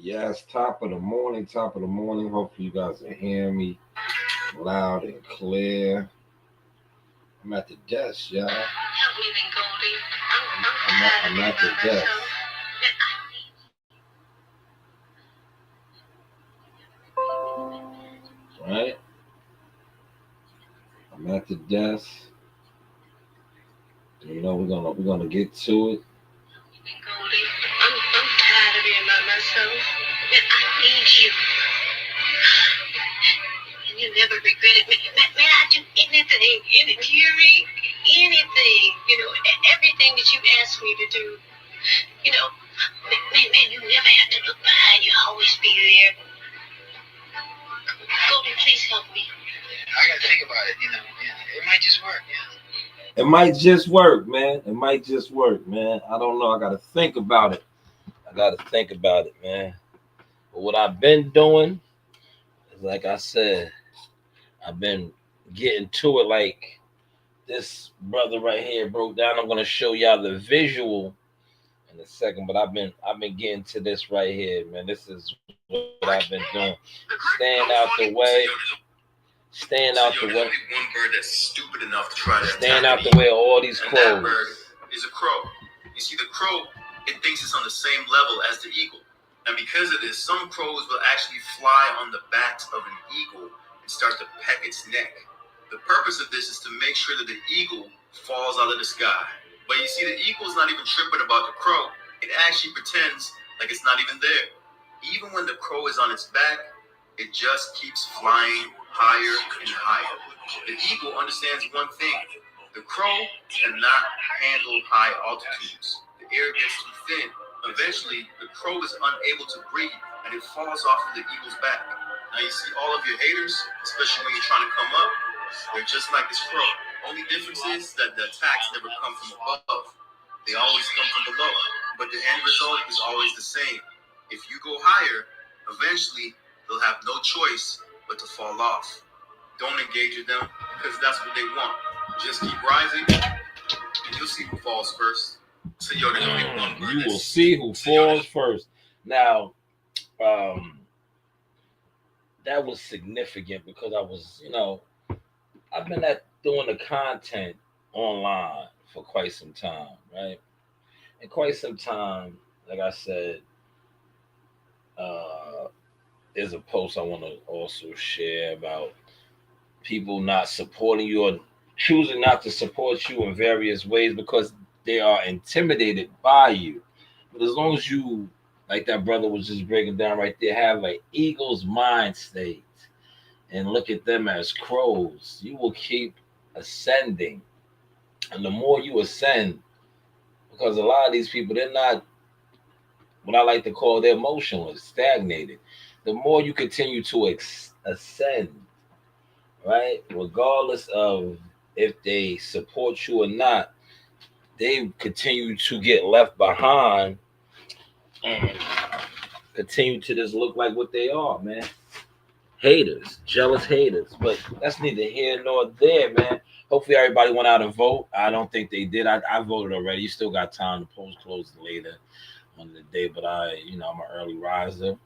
Yes, top of the morning. Hopefully, you guys can hear me loud and clear. I'm at the desk, y'all. I'm at the desk. Right? I'm at the desk. We're gonna get to it. I'm tired of being by myself. I need you. And you never regret it. Man, I do anything. Do you read? Anything. Everything that you ask me to do. Man, you never have to look behind you. Always be there. Goldie, please help me. I gotta think about it, it might just work, It might just work, man. It might just work, man. I don't know. I gotta think about it. Man. But what I've been doing is, like I said, I've been getting to it like this brother right here broke down. I'm gonna show y'all the visual in a second, but I've been getting to this right here, man. This is what I've been doing. Staying out the way. Staying out the way. There's only one bird that's stupid enough to try to staying out the way of all these crows. And that bird is a crow. You see, the crow, it thinks it's on the same level as the eagle. And because of this, some crows will actually fly on the back of an eagle and start to peck its neck. The purpose of this is to make sure that the eagle falls out of the sky. But you see, the eagle's not even tripping about the crow. It actually pretends like it's not even there. Even when the crow is on its back, it just keeps flying higher and higher. The eagle understands one thing. The crow cannot handle high altitudes. The air gets too thin. Eventually, the crow is unable to breathe, and it falls off of the eagle's back. Now you see all of your haters, especially when you're trying to come up, they're just like this crow. Only difference is that the attacks never come from above. They always come from below. But the end result is always the same. If you go higher, eventually they'll have no choice but to fall off. Don't engage with them because that's what they want. Just keep rising and you'll see who falls first. So there's only one bird. You will see who falls first. Now, that was significant because I was, I've been doing the content online for quite some time, right? And quite some time, like I said, there's a post I want to also share about people not supporting you or choosing not to support you in various ways because they are intimidated by you. But as long as you, like that brother was just breaking down right there, have an eagle's mind state and look at them as crows, you will keep ascending. And the more you ascend, because a lot of these people, they're not what I like to call, they're motionless, stagnated. The more you continue to ascend, right, regardless of if they support you or not, they continue to get left behind and continue to just look like what they are, man. Haters, jealous haters. But that's neither here nor there, man. Hopefully everybody went out and vote. I don't think they did. I voted already. You still got time. The polls closed later on the day, but I'm an early riser.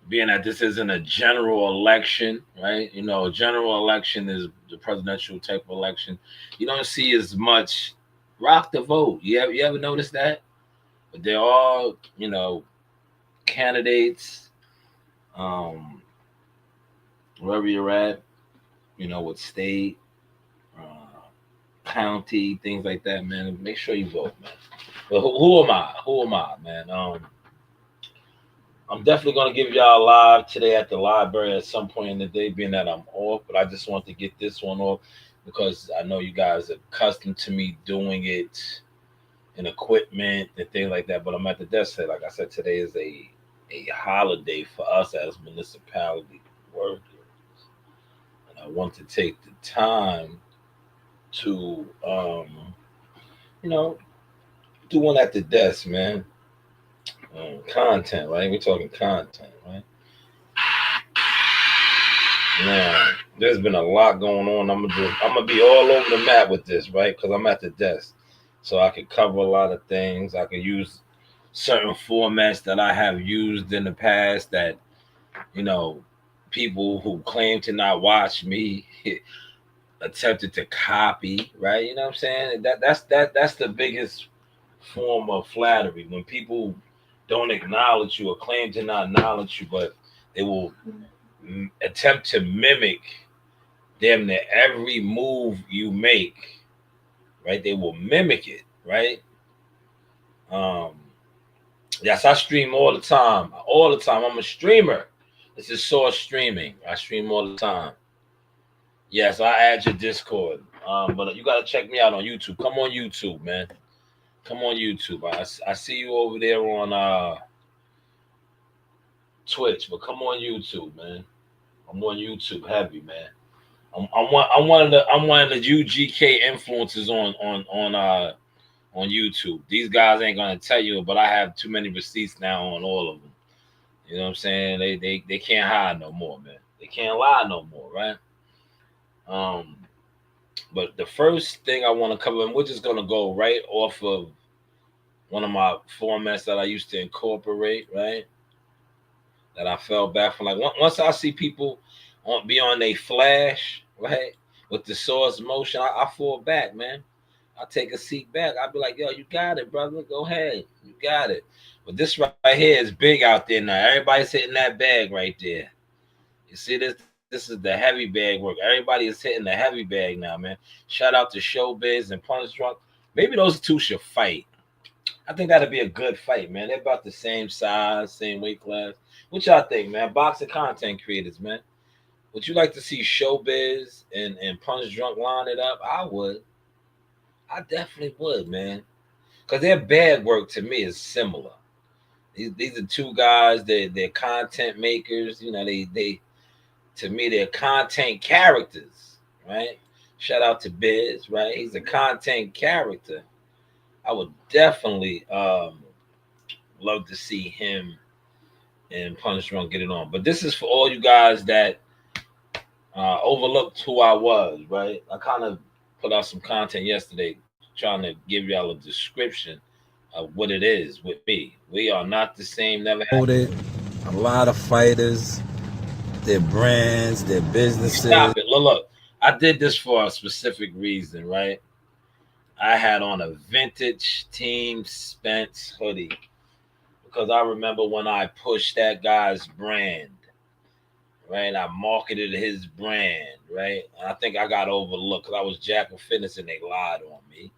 Being that this isn't a general election, right? A general election is the presidential type of election. You don't see as much rock the vote. You ever notice that? But they're all, candidates, wherever you're at, with state, county, things like that, man. Make sure you vote, man. But who am I? Who am I, man? I'm definitely going to give y'all live today at the library at some point in the day, being that I'm off. But I just want to get this one off because I know you guys are accustomed to me doing it in equipment and things like that. But I'm at the desk today. Like I said, today is a holiday for us as municipality workers. And I want to take the time to, do one at the desk, man. Content, right? We're talking content, right? Now, there's been a lot going on. I'm gonna be all over the map with this, right? Because I'm at the desk, so I can cover a lot of things. I can use certain formats that I have used in the past that, you know, people who claim to not watch me attempted to copy, right? You know what I'm saying? That's the biggest form of flattery, when people don't acknowledge you or claim to not acknowledge you, but they will attempt to mimic damn near every move you make, right? They will mimic it, right? Um, yes, I stream all the time. All the time. I'm a streamer. This is Source Streaming. I stream all the time. Yes, I add your Discord. But you gotta check me out on YouTube. Come on YouTube, man. Come on YouTube. I see you over there on Twitch, but come on YouTube, man. I'm on YouTube heavy, man. I'm one of the UGK influencers on YouTube. These guys ain't gonna tell you, but I have too many receipts now on all of them. You know what I'm saying? They can't hide no more, man. They can't lie no more, right? Um, but the first thing I want to cover, and we're just gonna go right off of one of my formats that I used to incorporate, right? That I fell back from. Like once I see people be on they flash, right, with the source motion, I fall back, man. I take a seat back. I'll be like, yo, you got it, brother. Go ahead. You got it. But this right here is big out there now. Everybody's hitting that bag right there. You see this? This is the heavy bag work. Everybody is hitting the heavy bag now, man. Shout out to Showbiz and Punch Drunk. Maybe those two should fight. I think that'd be a good fight, man. They're about the same size, same weight class. What y'all think, man? Boxing content creators, man. Would you like to see Showbiz and Punch Drunk line it up? I would. I definitely would, man. Because their bag work to me is similar. These are two guys. They're content makers. You know, they to me they're content characters, right? Shout out to Biz, right? He's a content character. I would definitely love to see him and Punch Drunk get it on. But this is for all you guys that overlooked who I was, right? I kind of put out some content yesterday trying to give y'all a description of what it is with me. We are not the same, never have. A lot of fighters, their brands, their businesses. Stop it. Look, I did this for a specific reason, right? I had on a vintage Team Spence hoodie because I remember when I pushed that guy's brand, right? I marketed his brand, right? And I think I got overlooked because I was Jack of Fitness and they lied on me.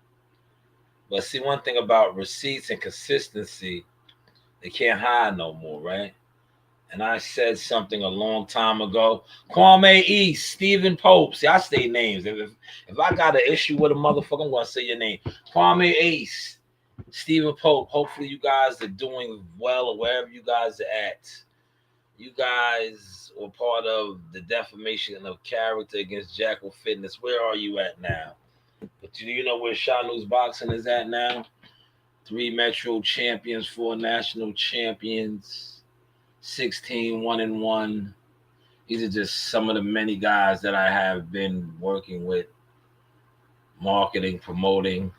But see, one thing about receipts and consistency, they can't hide no more, right? And I said something a long time ago. Kwame East, Stephen Pope. See, I say names. If I got an issue with a motherfucker, I'm going to say your name. Kwame East, Stephen Pope. Hopefully you guys are doing well or wherever you guys are at. You guys were part of the defamation of character against Jackal Fitness. Where are you at now? But do you know where Shanewz Boxing is at now? 3 Metro champions, 4 national champions, 16 1-1. These are just some of the many guys that I have been working with, marketing, promoting,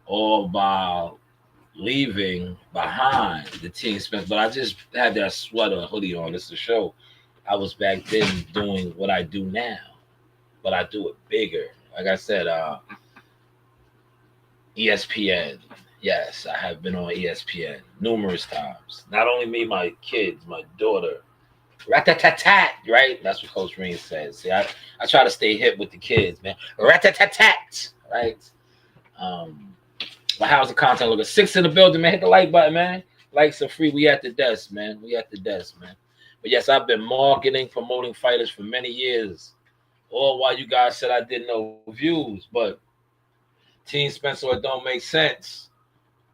all while leaving behind the Team Spence. But I just had that sweater hoodie on. This is a show. I was back then doing what I do now, but I do it bigger. Like I said, ESPN. Yes, I have been on ESPN numerous times. Not only me, my kids, my daughter. Rat-tat-tat-tat, right? That's what Coach Reed says. See, I try to stay hip with the kids, man. Rat-tat-tat-tat, right? But how's the content looking? 6 in the building, man. Hit the like button, man. Likes are free. We at the desk, man. We at the desk, man. But yes, I've been marketing, promoting fighters for many years. All while you guys said I did no views, but Team Spencer, it don't make sense,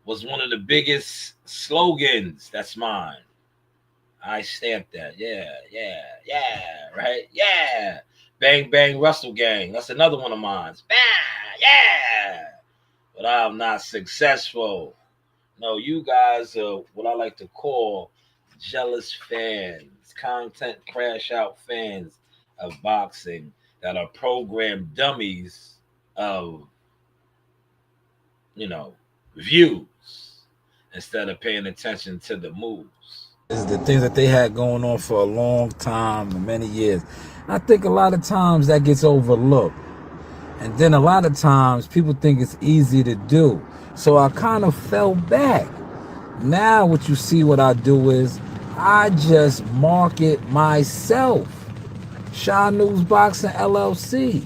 was one of the biggest slogans. That's mine. I stamped that. Yeah, right? Yeah. Bang, bang, Russell Gang. That's another one of mine. Yeah. But I'm not successful. No, you guys are what I like to call jealous fans, content crash out fans of boxing that are programmed dummies of, views. instead of paying attention to the moves. Is the things that they had going on for a long time, many years. I think a lot of times that gets overlooked. And then a lot of times people think it's easy to do. So I kind of fell back. Now what you see what I do is I just market myself. Shanewz Boxing LLC.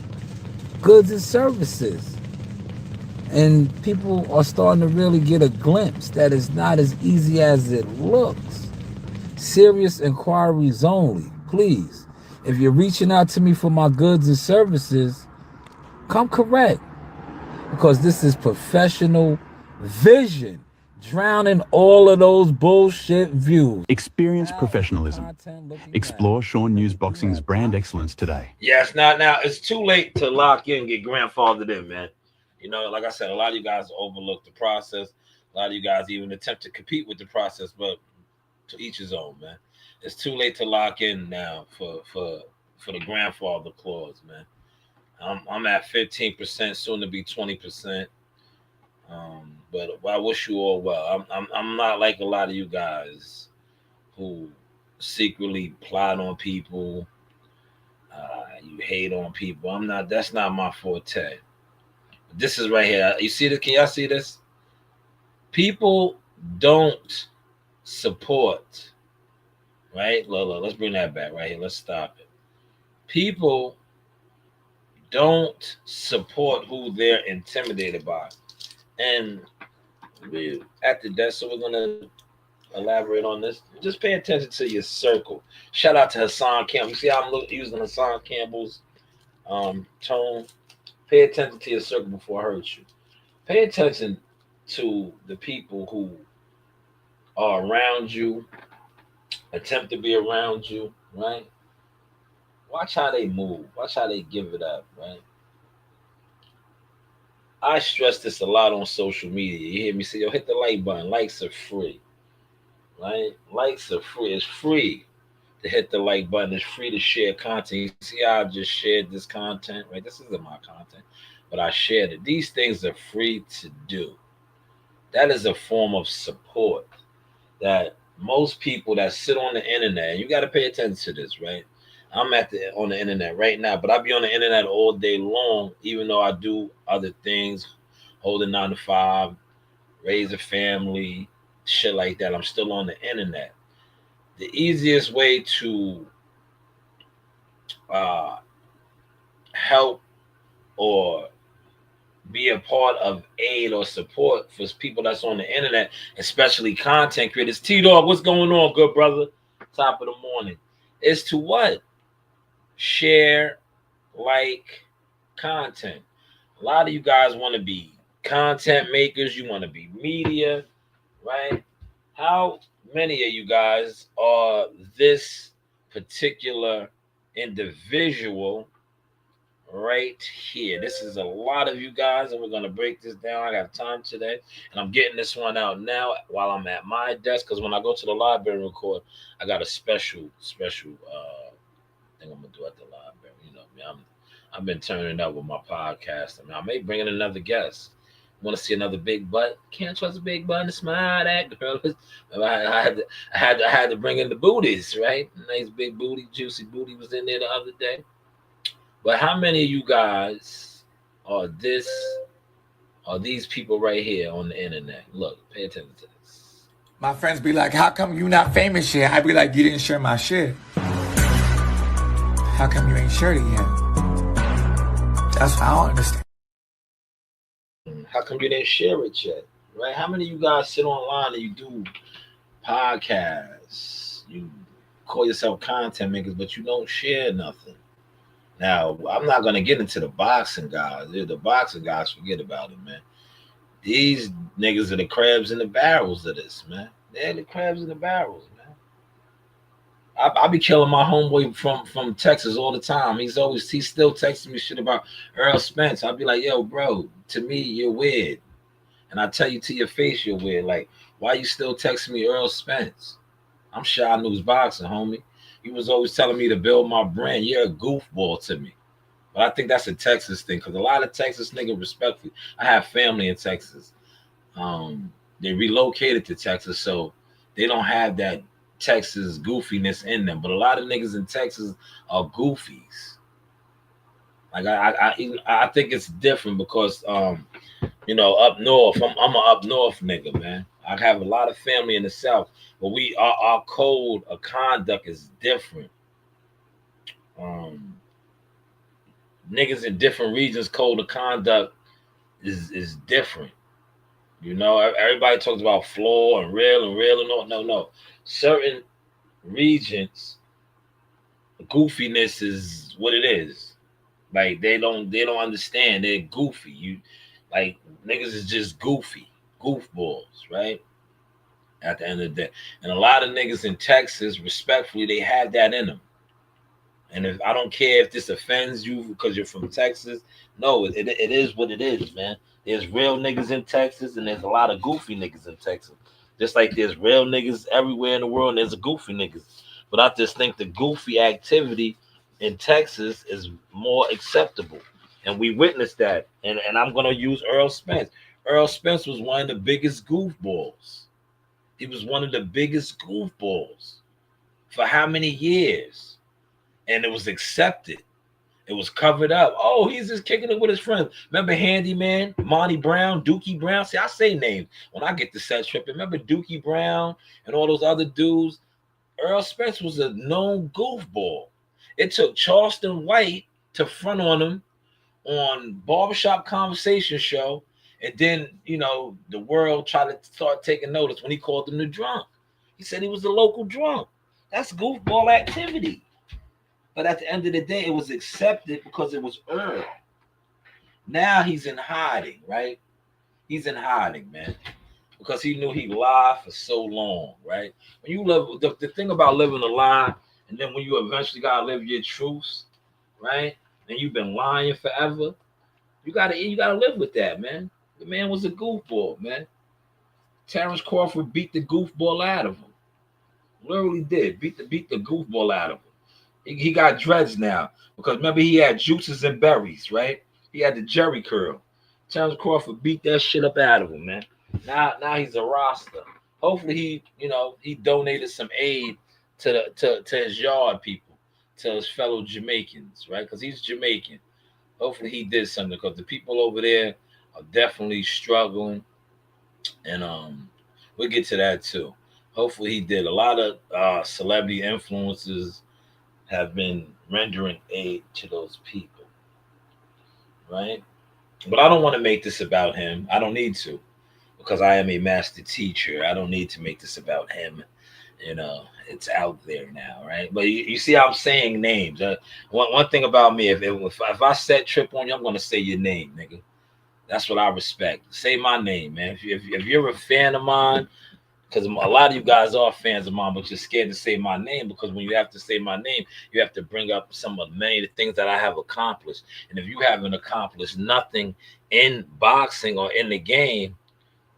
Goods and services. And people are starting to really get a glimpse that it's not as easy as it looks. Serious inquiries only. Please, if you're reaching out to me for my goods and services, come correct. Because this is professional vision, drowning all of those bullshit views. Experience professionalism. Explore Shanewz Boxing's brand excellence today. Yes, now it's too late to lock in and get grandfathered in, man. You know, like I said, a lot of you guys overlook the process. A lot of you guys even attempt to compete with the process, but to each his own, man. It's too late to lock in now for the grandfather clause, man. I'm at 15%, soon to be 20%. But I wish you all well. I'm not like a lot of you guys who secretly plot on people. You hate on people. I'm not. That's not my forte. This is right here. You see this? Can y'all see this? People don't support. Right? Look, let's bring that back right here. Let's stop it. People don't support who they're intimidated by. And we're at the desk, so we're going to elaborate on this. Just pay attention to your circle. Shout out to Hassan Campbell. You see how I'm using Hassan Campbell's tone? Pay attention to your circle before I hurt you. Pay attention to the people who are around you, attempt to be around you, right? Watch how they move. Watch how they give it up, right? I stress this a lot on social media. You hear me say, yo, hit the like button. Likes are free, right? Likes are free. It's free to hit the like button. It's free to share content. You see how I just shared this content, right? This isn't my content, but I shared it. These things are free to do. That is a form of support that most people that sit on the internet, and you got to pay attention to this, right? I'm on the internet right now, but I be on the internet all day long, even though I do other things, hold a 9 to 5, raise a family, shit like that. I'm still on the internet. The easiest way to help or be a part of aid or support for people that's on the internet, especially content creators. T-Dog, what's going on, good brother? Top of the morning. Is to what? Share, like content. A lot of you guys want to be content makers. You want to be media, right? How many of you guys are this particular individual right here? This is a lot of you guys, and we're going to break this down. I got time today, and I'm getting this one out now while I'm at my desk, because when I go to the library and record, I got a special thing I'm gonna do at the library. You know, man, I've been turning up with my podcast. I mean, I may bring in another guest. Want to see another big butt? Can't trust a big butt and smile at girl. I had to bring in the booties, right? Nice big booty, juicy booty was in there the other day. But how many of you guys are these people right here on the internet? Look, pay attention to this. My friends be like, how come you not famous yet? I be like, you didn't share my shit. How come you ain't shared it yet? That's what I don't understand. How come you didn't share it yet? Right? How many of you guys sit online and you do podcasts? You call yourself content makers, but you don't share nothing. Now, I'm not going to get into the boxing guys. The boxing guys, forget about it, man. These niggas are the crabs in the barrels of this, man. They're the crabs in the barrels, man. I be killing my homeboy from Texas all the time. He's still texting me shit about Earl Spence. I'll be like, yo, bro, to me, you're weird. And I tell you to your face, you're weird. Like, why you still texting me Earl Spence? I'm Shanewz Boxing, homie. You was always telling me to build my brand. You're a goofball to me. But I think that's a Texas thing, because a lot of Texas niggas, respectfully, I have family in Texas. They relocated to Texas, so they don't have that Texas goofiness in them. But a lot of niggas in Texas are goofies. Like I think it's different because you know, up north, I'm an up north nigga, man. I have a lot of family in the South, but our code of conduct is different. Niggas in different regions code of conduct is different. You know, everybody talks about floor and real and all. No. Certain regions, goofiness is what it is. Like they don't understand. They're goofy. You like niggas is just goofy, goofballs, right? At the end of the day. And a lot of niggas in Texas, respectfully, they have that in them. And if I don't care if this offends you because you're from Texas, no, it is what it is, man. There's real niggas in Texas, and there's a lot of goofy niggas in Texas. Just like there's real niggas everywhere in the world, and there's a goofy niggas. But I just think the goofy activity in Texas is more acceptable. And we witnessed that. And I'm going to use Earl Spence. Earl Spence was one of the biggest goofballs. He was one of the biggest goofballs for how many years? And it was accepted. It was covered up. Oh, he's just kicking it with his friends. Remember Handyman, Monty Brown, Dookie Brown? See, I say names when I get to set tripping. Remember Dookie Brown and all those other dudes? Earl Spence was a known goofball. It took Charleston White to front on him on Barbershop Conversation Show. And then, you know, the world tried to start taking notice when he called him the drunk. He said he was the local drunk. That's goofball activity. But at the end of the day, it was accepted because it was Earl. Now he's in hiding, right? He's in hiding, man. Because he knew he lied for so long, right? When you live, the thing about living a lie, and then when you eventually gotta live your truths, right? And you've been lying forever, you gotta live with that, man. The man was a goofball, man. Terrence Crawford beat the goofball out of him. Literally did. Beat the goofball out of him. He got dreads now. Because remember, he had juices and berries, right? He had the Jerry curl. Terrence Crawford beat that shit up out of him, man. Now he's a roster. Hopefully he donated some aid to his yard people, to his fellow Jamaicans, right? Because he's Jamaican. Hopefully he did something, because the people over there are definitely struggling. And we'll get to that too. Hopefully he did. A lot of celebrity influencers have been rendering aid to those people, right? But I don't want to make this about him. I don't need to, because I am a master teacher. I don't need to make this about him. You know, it's out there now, right? But you see how I'm saying names. One thing about me, if I set trip on you, I'm going to say your name, nigga. That's what I respect. Say my name, man. If you're a fan of mine, because a lot of you guys are fans of mine, but you're scared to say my name, because when you have to say my name, you have to bring up some of many of the things that I have accomplished. And if you haven't accomplished nothing in boxing or in the game,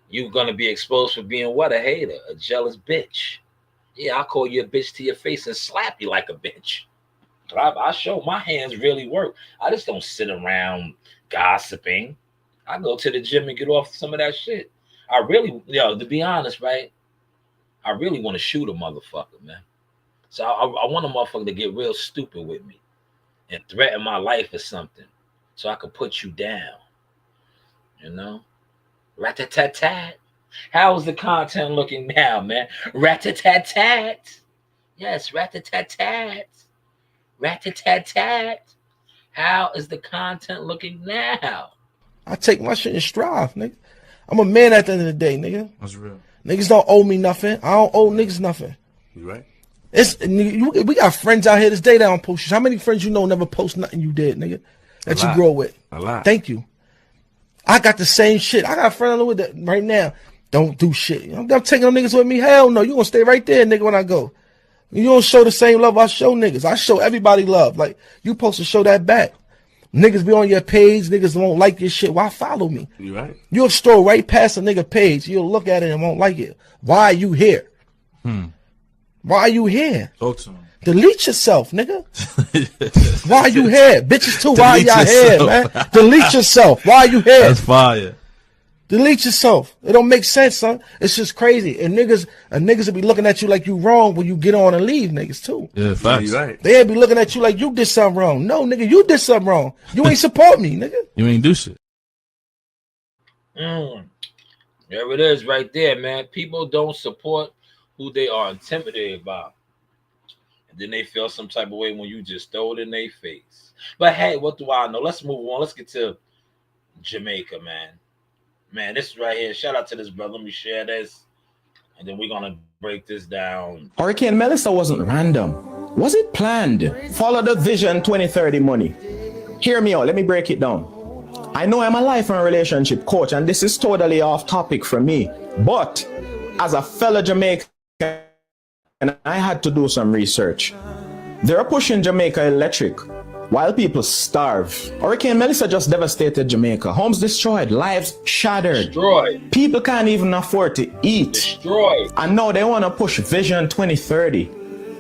you're going to be exposed for being what? A hater, a jealous bitch. Yeah, I'll call you a bitch to your face and slap you like a bitch. I show my hands really work. I just don't sit around gossiping. I go to the gym and get off some of that shit. I really, to be honest, right? I really want to shoot a motherfucker, man. So I want a motherfucker to get real stupid with me and threaten my life or something, so I can put you down. You know? Rat-a-tat-tat. How is the content looking now, man? Rat-a-tat-tat. Yes, rat-a-tat-tat. Rat-a-tat-tat. How is the content looking now? I take my shit in stride, nigga. I'm a man at the end of the day, nigga. That's real. Niggas don't owe me nothing. I don't owe niggas nothing. You right? We got friends out here this day that don't post shit. How many friends you know never post nothing you did, nigga? That you grow with? A lot. Thank you. I got the same shit. I got a friend with that right now. Don't do shit. I'm taking them niggas with me. Hell no. You gonna stay right there, nigga, when I go. You don't show the same love I show niggas. I show everybody love. Like, you supposed to show that back. Niggas be on your page. Niggas won't like your shit. Why follow me? You right. You'll stroll right past a nigga page. You'll look at it and won't like it. Why are you here? Why are you here? Talk to him. Delete yourself, nigga. Why are you here? Bitches too, why y'all here, man? Delete yourself. Why are you here? That's fire. Delete yourself. It don't make sense, son. It's just crazy. And niggas will be looking at you like you wrong when you get on and leave niggas too. Yeah, facts. You're right. They'll be looking at you like you did something wrong. No, nigga, you did something wrong. You ain't support me, nigga. You ain't do shit. There it is right there, man. People don't support who they are intimidated by. And then they feel some type of way when you just throw it in their face. But hey, what do I know? Let's move on. Let's get to Jamaica, man. Man, this right here. Shout out to this brother. Let me share this. And then we're going to break this down. Hurricane Melissa wasn't random. Was it planned? Follow the Vision 2030 money. Hear me out. Let me break it down. I know I'm a life and relationship coach, and this is totally off topic for me. But as a fellow Jamaican, I had to do some research. They're pushing Jamaica electric while people starve. Hurricane Melissa just devastated Jamaica. Homes destroyed, lives shattered. Destroyed. People can't even afford to eat. Destroyed. And now they want to push Vision 2030.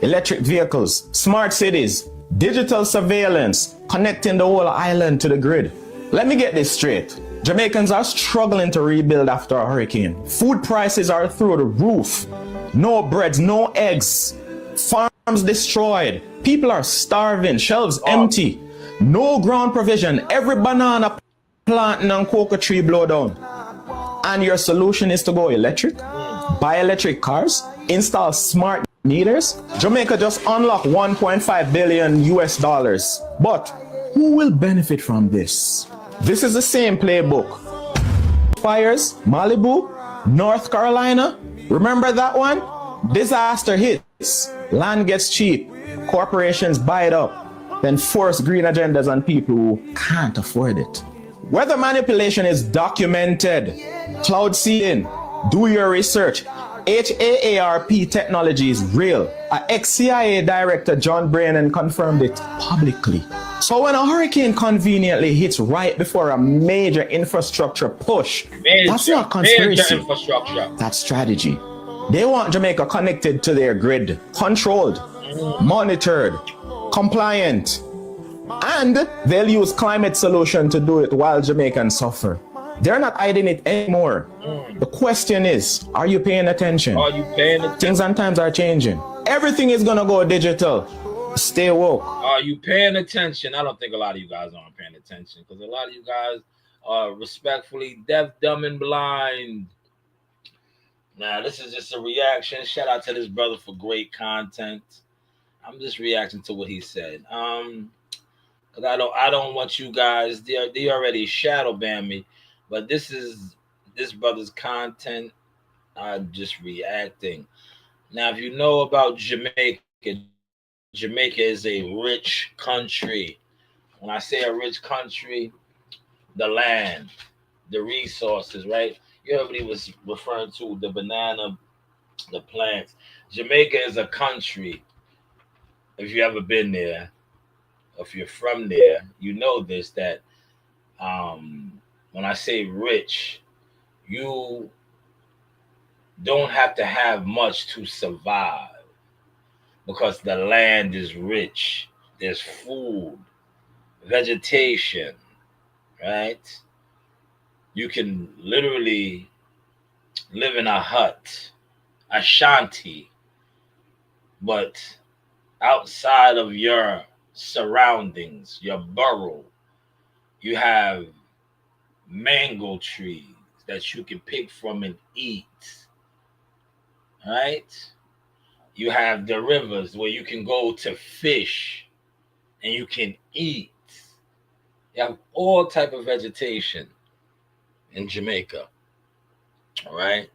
Electric vehicles, smart cities, digital surveillance, connecting the whole island to the grid. Let me get this straight. Jamaicans are struggling to rebuild after a hurricane. Food prices are through the roof. No breads, no eggs. Farms destroyed. People are starving. Shelves empty. No ground provision. Every banana plant and cocoa tree blow down. And your solution is to go electric? Buy electric cars? Install smart meters? Jamaica just unlocked 1.5 billion US dollars. But who will benefit from this? This is the same playbook. Fires, Malibu, North Carolina. Remember that one? Disaster hits. Land gets cheap. Corporations buy it up. Then force green agendas on people who can't afford it. Weather manipulation is documented. Cloud seeding. Do your research. HAARP technology is real. Ex-CIA director John Brennan confirmed it publicly. So when a hurricane conveniently hits right before a major infrastructure push, that's not conspiracy. That's strategy. They want Jamaica connected to their grid, controlled, monitored, compliant, and they'll use climate solution to do it while Jamaicans suffer. They're not hiding it anymore. The question is, are you paying attention? Are you paying attention? Things and times are changing. Everything is gonna go digital. Stay woke. Are you paying attention? I don't think a lot of you guys aren't paying attention because a lot of you guys are respectfully deaf, dumb, and blind. Now, this is just a reaction. Shout out to this brother for great content. I'm just reacting to what he said. Because I don't want you guys. They already shadow ban me, but this is this brother's content. I'm just reacting. Now, if you know about Jamaica, Jamaica is a rich country. When I say a rich country, the land, the resources, right? You heard what he was referring to, the banana, the plants. Jamaica is a country. If you ever been there, if you're from there, you know this, that when I say rich, you don't have to have much to survive because the land is rich. There's food, vegetation, right? You can literally live in a hut, a shanty, but outside of your surroundings, your borough, you have mango trees that you can pick from and eat, right? You have the rivers where you can go to fish and you can eat. You have all type of vegetation in Jamaica, all right?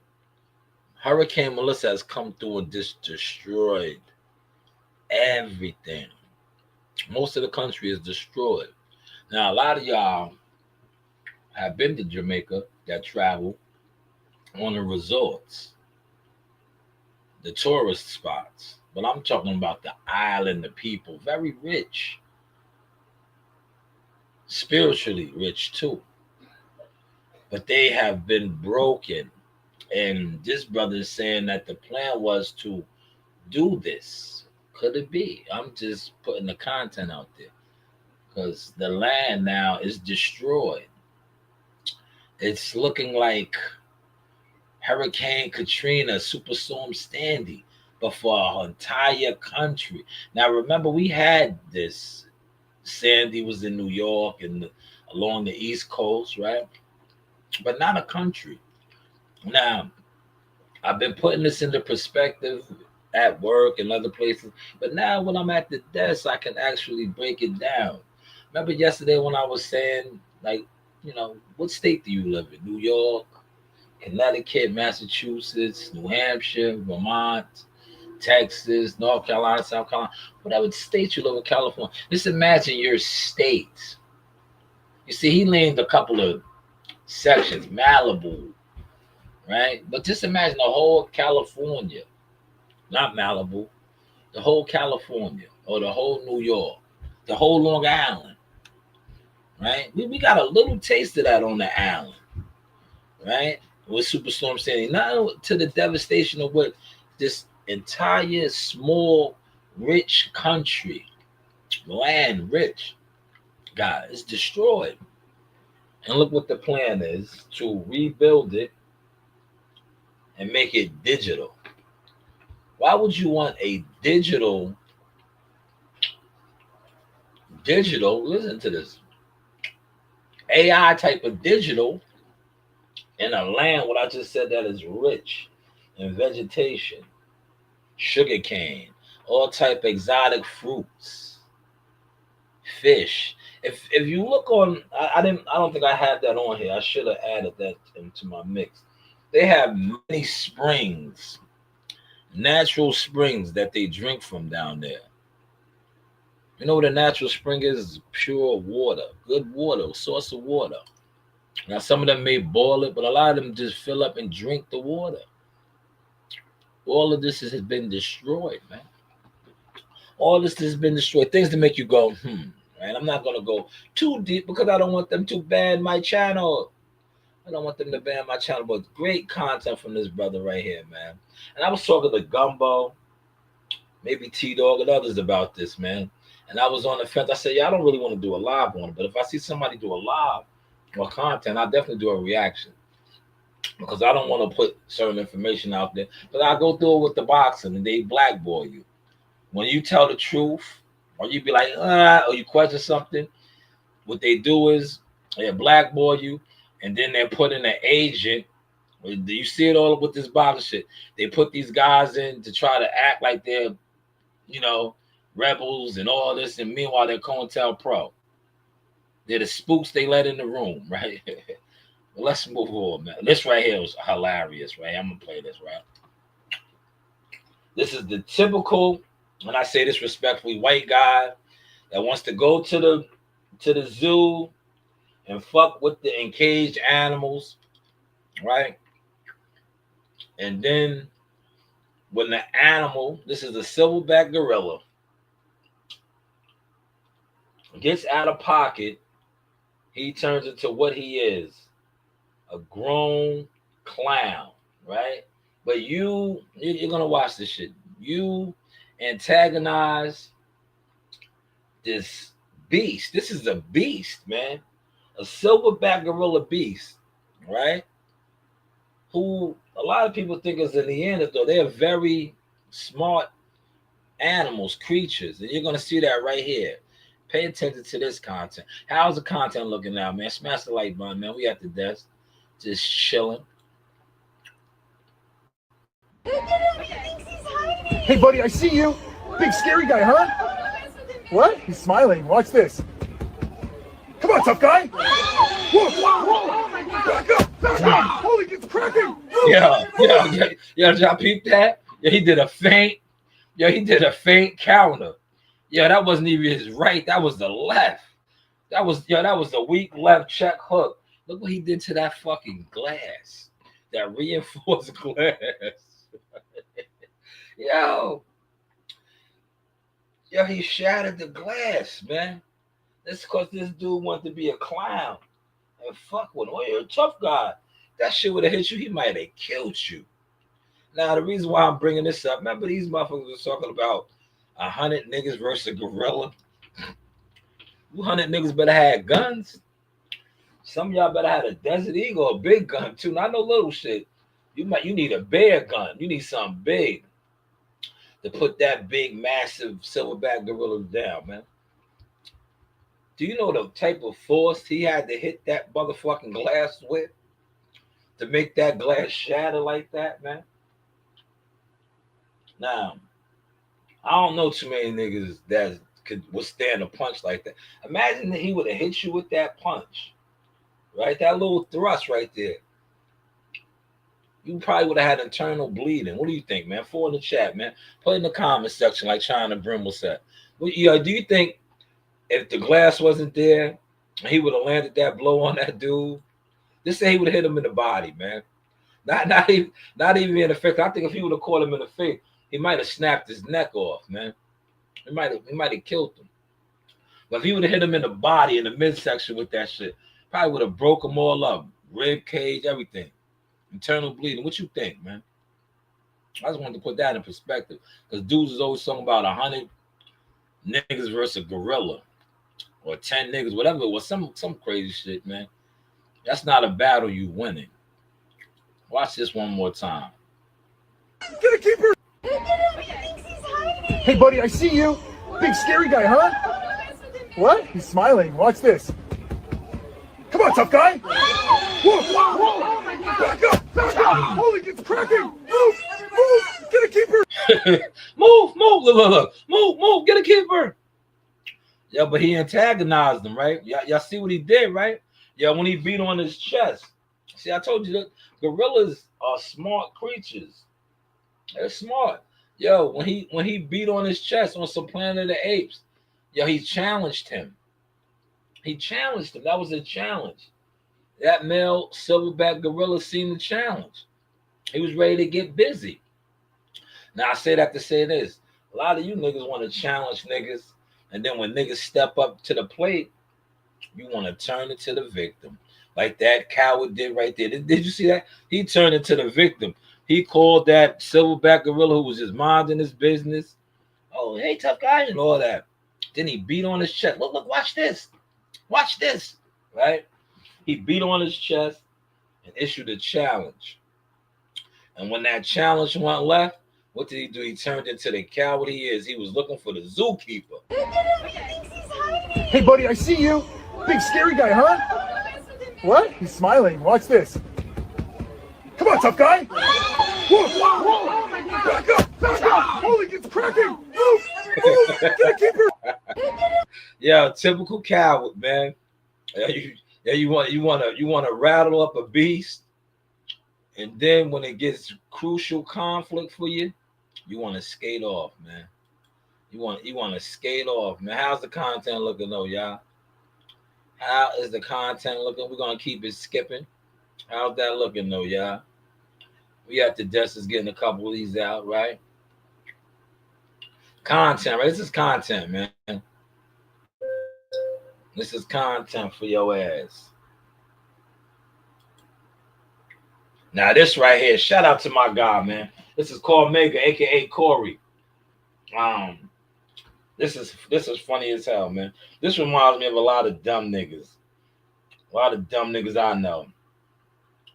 Hurricane Melissa has come through and just destroyed everything. Most of the country is destroyed. Now, a lot of y'all have been to Jamaica that travel on the resorts, the tourist spots, but I'm talking about the island, the people, very rich, spiritually rich too. But they have been broken. And this brother is saying that the plan was to do this. Could it be? I'm just putting the content out there because the land now is destroyed. It's looking like Hurricane Katrina, Superstorm Sandy, but for our entire country. Now, remember, we had this. Sandy was in New York and along the East Coast, right? But not a country. Now, I've been putting this into perspective at work and other places, but now when I'm at the desk, I can actually break it down. Remember yesterday when I was saying, like, what state do you live in? New York, Connecticut, Massachusetts, New Hampshire, Vermont, Texas, North Carolina, South Carolina, whatever state you live in, California. Just imagine your state. You see, he named a couple of sections, Malibu, right? But just imagine the whole California, not Malibu, the whole California or the whole New York, the whole Long Island, right? We got a little taste of that on the island, right? With Superstorm Sandy, not to the devastation of what this entire small, rich country, land rich, God, is destroyed. And look what the plan is to rebuild it and make it digital. Why would you want a digital, listen to this, AI type of digital in a land, what I just said, that is rich in vegetation, sugar cane, all type of exotic fruits, fish. If you look on, I don't think I had that on here. I should have added that into my mix. They have many springs, natural springs that they drink from down there. You know what a natural spring is? Pure water, good water, source of water. Now some of them may boil it, but a lot of them just fill up and drink the water. All of this has been destroyed, man. All this has been destroyed. Things to make you go, right? I'm not gonna go too deep because I don't want them to ban my channel. I don't want them to ban my channel, but great content from this brother right here, man. And I was talking to Gumbo, maybe T-Dog and others about this, man. And I was on the fence. I said, yeah, I don't really want to do a live on it, but if I see somebody do a live or content, I'll definitely do a reaction because I don't want to put certain information out there. But I go through it with the boxing and they blackball you. When you tell the truth or you be like, or you question something, what they do is they blackball you and then they put in an agent. You see it all with this boxing shit. They put these guys in to try to act like they're, rebels and all this, and meanwhile they're COINTELPRO. They're the spooks they let in the room, right? Well, let's move on, man. This right here was hilarious, right? I'm gonna play this, right? This is the typical, and I say this respectfully, white guy that wants to go to the zoo and fuck with the encaged animals, right? And then when the animal, this is a silverback gorilla, gets out of pocket, he turns into what he is, a grown clown, right? But you're gonna watch this shit. You antagonize this beast. This is a beast, man. A silverback gorilla beast, right? Who a lot of people think is a Neanderthal. They're very smart animals, creatures, and you're gonna see that right here. Pay attention to this content. How's the content looking now, man? Smash the like button, man. We at the desk, just chilling. Hey, buddy, I see you. Big scary guy, huh? What? He's smiling. Watch this. Come on, tough guy. Whoa, whoa, whoa. Back up. Back up. Holy, it's cracking. Yo, y'all peep that? Yeah, he did a feint. Yo, he did a feint counter. Yeah, that wasn't even his right. That was the left. That was the weak left check hook. Look what he did to that fucking glass. That reinforced glass. Yo, he shattered the glass, man. That's because this dude wanted to be a clown and fuck with him. Oh, you're a tough guy. That shit would have hit you. He might have killed you. Now, the reason why I'm bringing this up, remember these motherfuckers was talking about 100 niggas versus a gorilla. 100 niggas better have guns. Some of y'all better have a Desert Eagle, a big gun too, not no little shit. You need a bear gun. You need something big to put that big, massive silverback gorilla down, man. Do you know the type of force he had to hit that motherfucking glass with to make that glass shatter like that, man? Now, I don't know too many niggas that could withstand a punch like that. Imagine that he would have hit you with that punch, right? That little thrust right there. You probably would have had internal bleeding. What do you think, man? 4 in the chat, man. Put in the comment section like China Brimble said. Do you think if the glass wasn't there, he would have landed that blow on that dude? Just say he would have hit him in the body, man. Not even in the face. I think if he would have caught him in the face, he might have snapped his neck off, man. He might have killed him. But if he would have hit him in the body, in the midsection with that shit, probably would have broke him all up. Rib cage, everything. Internal bleeding. What you think, man? I just wanted to put that in perspective. Because dudes is always talking about 100 niggas versus a gorilla. Or 10 niggas, whatever it was. Some crazy shit, man. That's not a battle you winning. Watch this one more time. Get a keeper! Hey, buddy, I see you. Big scary guy, huh? What? He's smiling. Watch this. Come on, tough guy. Whoa, whoa, whoa. Back up, back up. Holy, it's cracking. Move, move. Get a keeper. Move. Look. Move. Get a keeper. Yeah, but he antagonized him, right? Y'all see what he did, right? Yeah, when he beat on his chest. See, I told you that gorillas are smart creatures. They're smart. Yo, when he beat on his chest on some Planet of the Apes, yo, he challenged him. That was a challenge. That male silverback gorilla seen the challenge. He was ready to get busy. Now, I say that to say this. A lot of you niggas want to challenge niggas, and then when niggas step up to the plate, you want to turn it to the victim. Like that coward did right there. Did you see that? He turned it to the victim. He called that silverback gorilla who was just minding his business. Oh, hey, tough guy, and all that. Then he beat on his chest. Look, watch this. Watch this. Right? He beat on his chest and issued a challenge. And when that challenge went left, what did he do? He turned into the coward he is. He was looking for the zookeeper. Hey, buddy, I see you. Big scary guy, huh? What? He's smiling. Watch this. Come on, tough guy. Whoa, whoa. Back up, back up. Holy, it's cracking. Move, move. Get a keeper. Yeah, typical coward, man. You want to rattle up a beast, and then when it gets crucial conflict for you, you want to skate off, man. You want to skate off, man. How's the content looking though, y'all? How is the content looking? We're gonna keep it skipping. How's that looking though, y'all? We at the desk is getting a couple of these out, right? Content, right? This is content, man. This is content for your ass. Now this right here, shout out to my guy, man. This is called Mega, aka Corey. This is funny as hell, man. This reminds me of a lot of dumb niggas. A lot of dumb niggas I know.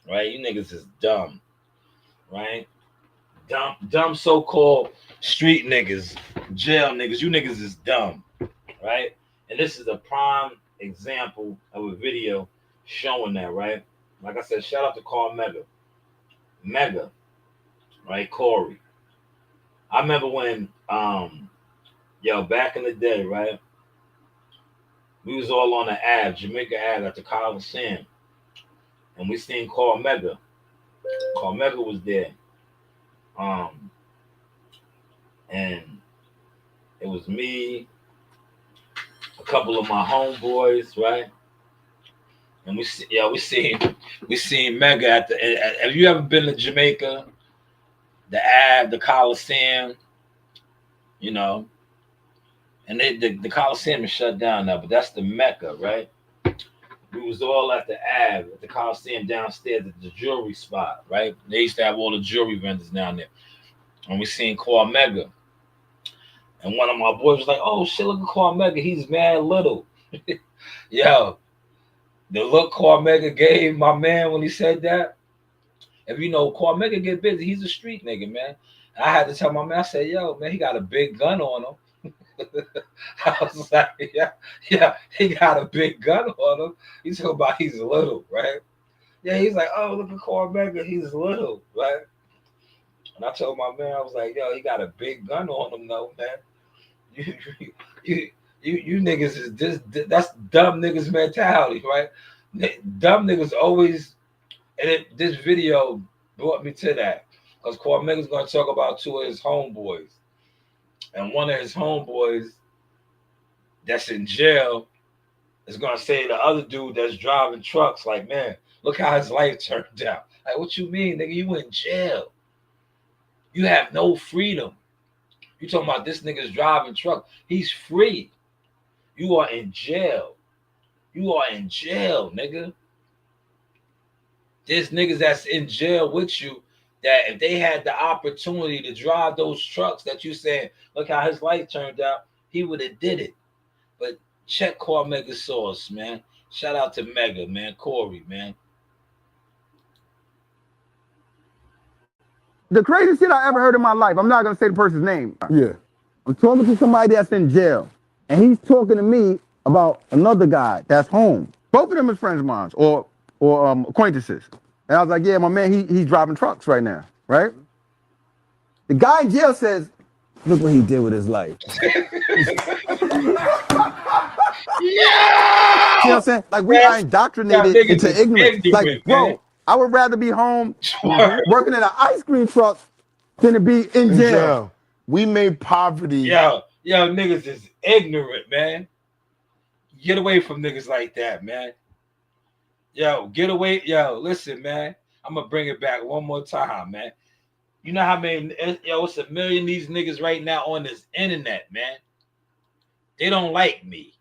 Right? You niggas is dumb. Right? Dumb so-called street niggas, jail niggas. You niggas is dumb. Right? And this is a prime example of a video showing that, right? Like I said, shout out to Carl Mega. Right? Corey. I remember when back in the day, right? We was all on the Ave, Jamaica Ave at the Coliseum. And we seen Carl Mega. Carl Mega was there. And it was me, a couple of my homeboys, right? And we seen Mega at the. Have you ever been to Jamaica? The Ave, the Coliseum, you know, and the Coliseum is shut down now, but that's the Mecca, right? We was all at the Ave, at the Coliseum downstairs at the jewelry spot, right? They used to have all the jewelry vendors down there, and we seen Carl Mega. And one of my boys was like, "Oh shit, look at Carl Mega, he's mad little." Yo, The look Cormega gave my man when he said that. If you know Cormega get busy, he's a street nigga, man. I had to tell my man, I said, yo, man, he got a big gun on him. I was like, yeah, he got a big gun on him. He's talking about he's little, right? Yeah, he's like, oh, look at Cormega, he's little, right? And I told my man, I was like, yo, he got a big gun on him, though, man. You niggas is that's dumb niggas mentality, right? Dumb niggas always, and this video brought me to that because Cormega's going to talk about two of his homeboys, and one of his homeboys that's in jail is going to say to the other dude that's driving trucks, like, man, look how his life turned out. Like, what you mean, nigga? You in jail. You have no freedom. You talking about this nigga's driving truck. He's free. You are in jail. You are in jail, nigga. There's niggas that's in jail with you that if they had the opportunity to drive those trucks that you saying, look how his life turned out, he would have did it. But check Cormega's source, man. Shout out to Mega, man. Corey, man. The craziest shit I ever heard in my life, I'm not going to say the person's name. Yeah. I'm talking to somebody that's in jail, and he's talking to me about another guy that's home. Both of them is friends of mine or acquaintances. And I was like, yeah, my man, he's driving trucks right now, right? The guy in jail says, look what he did with his life. You know what I'm saying? Like, we are indoctrinated into ignorance. Like, bro, I would rather be home working in an ice cream truck than to be in jail. We made poverty. Yo, niggas is ignorant, man. Get away from niggas like that, man. Yo, get away. Yo, listen, man. I'm going to bring it back one more time, man. You know how many, it's a million of these niggas right now on this internet, man. They don't like me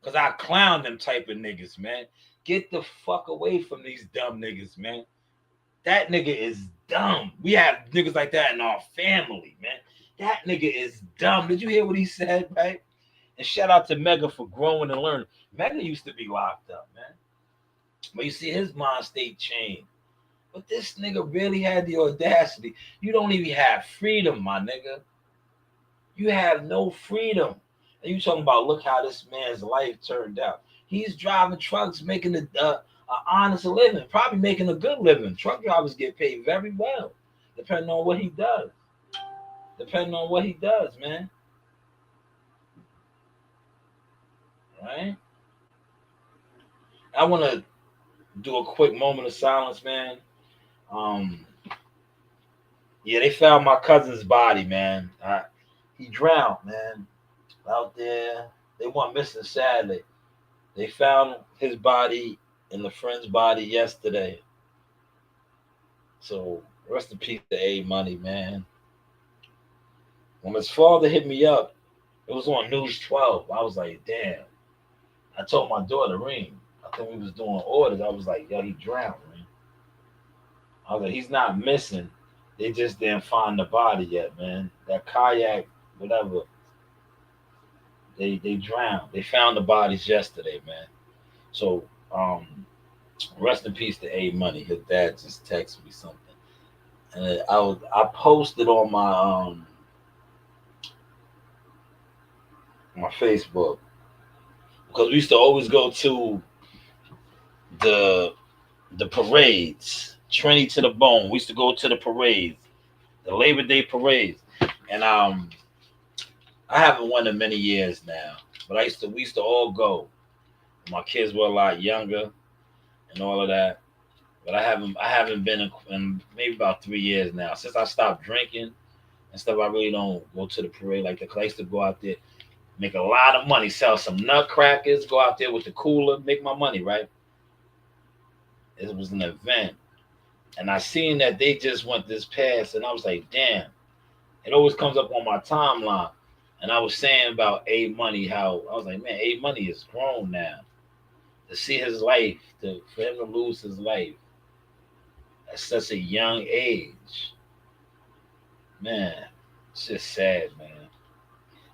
because I clown them type of niggas, man. Get the fuck away from these dumb niggas, man. That nigga is dumb. We have niggas like that in our family, man. That nigga is dumb. Did you hear what he said, right? And shout out to Mega for growing and learning. Mega used to be locked up, man. But you see, his mind state changed. But this nigga really had the audacity. You don't even have freedom, my nigga. You have no freedom. And you talking about, look how this man's life turned out. He's driving trucks, making an honest living, probably making a good living. Truck drivers get paid very well, depending on what he does. Depending on what he does, man. Right? I want to do a quick moment of silence, man. Yeah, they found my cousin's body, man. He drowned, man, out there. They went missing sadly. They found his body and the friend's body yesterday. So rest in peace to A Money, man. When his father hit me up, it was on News 12. I was like, damn. I told my daughter, Reem, I think we was doing orders. I was like, yo, he drowned, man. I was like, he's not missing. They just didn't find the body yet, man. That kayak, whatever, they drowned. They found the bodies yesterday, man. So rest in peace to A Money. His dad just texted me something. And I posted on my Facebook because we used to always go to the parades, Trinity to the Bone. We used to go to the parades, the Labor Day parades, and I haven't won in many years now, but we used to all go. My kids were a lot younger and all of that, but I haven't been in maybe about 3 years now. Since I stopped drinking and stuff, I really don't go to the parade like that. Cause I used to go out there, make a lot of money, sell some nutcrackers, go out there with the cooler, make my money, right? It was an event. And I seen that they just went this past, and I was like, damn. It always comes up on my timeline. And I was saying about A Money, how I was like, man, A Money is grown now. To see his life, for him to lose his life at such a young age, man, it's just sad, man.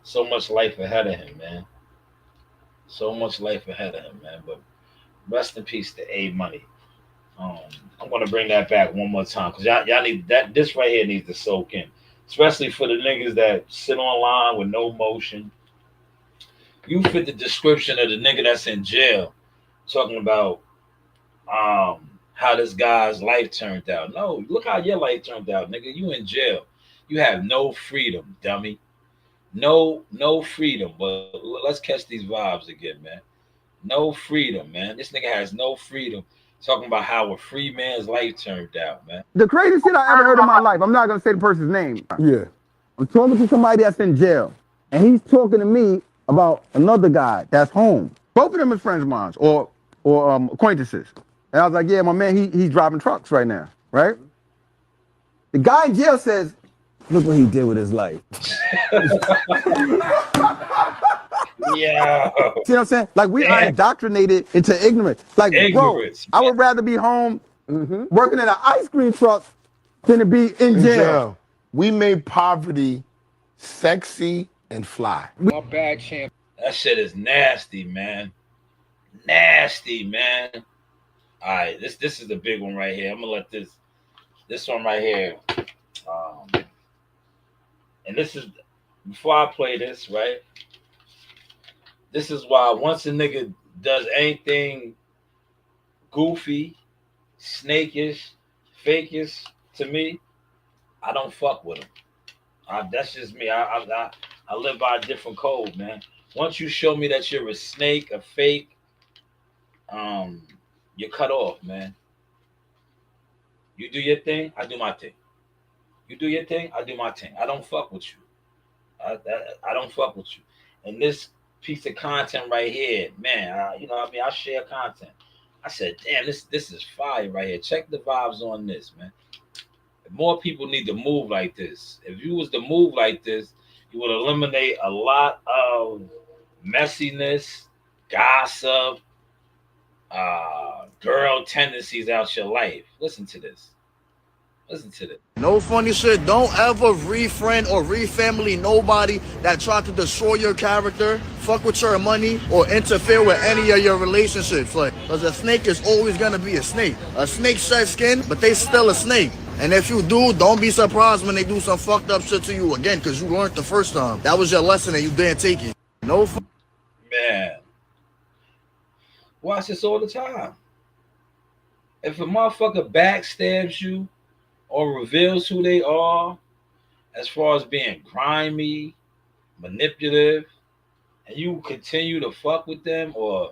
So much life ahead of him, man. So much life ahead of him, man. But Rest in peace to A Money. I'm gonna bring that back one more time because y'all need that. This right here needs to soak in, especially for the niggas that sit online with no motion. You fit the description of the nigga that's in jail, talking about how this guy's life turned out. No, look how your life turned out, nigga. You in jail. You have no freedom, dummy. No freedom. But let's catch these vibes again, man. No freedom, man. This nigga has no freedom. Talking about how a free man's life turned out, man. The craziest shit I ever heard in my life, I'm not going to say the person's name. Yeah. I'm talking to somebody that's in jail, and he's talking to me about another guy that's home. Both of them is friends of mine or acquaintances. And I was like, yeah, my man, he's driving trucks right now, right? The guy in jail says, look what he did with his life. Yeah. See what I'm saying? Like, we are indoctrinated into ignorance. Like, ignorance, bro, I would rather be home working in an ice cream truck than to be in jail. We made poverty sexy and fly. My bad, champ. That shit is nasty, man. Nasty, man. All right, this is the big one right here. I'm gonna let this one right here. And this is before I play this, right? This is why once a nigga does anything goofy, snakish, fakish to me, I don't fuck with him. That's just me. I live by a different code, man. Once you show me that you're a snake, a fake, you're cut off, man. You do your thing, I do my thing. You do your thing, I do my thing. I don't fuck with you. I don't fuck with you. And this piece of content right here, man, I share content. I said, damn, this is fire right here. Check the vibes on this, man. More people need to move like this. If you was to move like this, you would eliminate a lot of messiness, gossip, girl tendencies out your life. Listen to this. Listen to this. No funny shit. Don't ever re-friend or re-family nobody that tried to destroy your character, fuck with your money, or interfere with any of your relationships. Like, because a snake is always gonna be a snake. A snake sheds skin, but they still a snake. And if you do, don't be surprised when they do some fucked up shit to you again, because you learned the first time. That was your lesson and you didn't take it. No man. Watch this all the time. If a motherfucker backstabs you or reveals who they are as far as being grimy, manipulative, and you continue to fuck with them or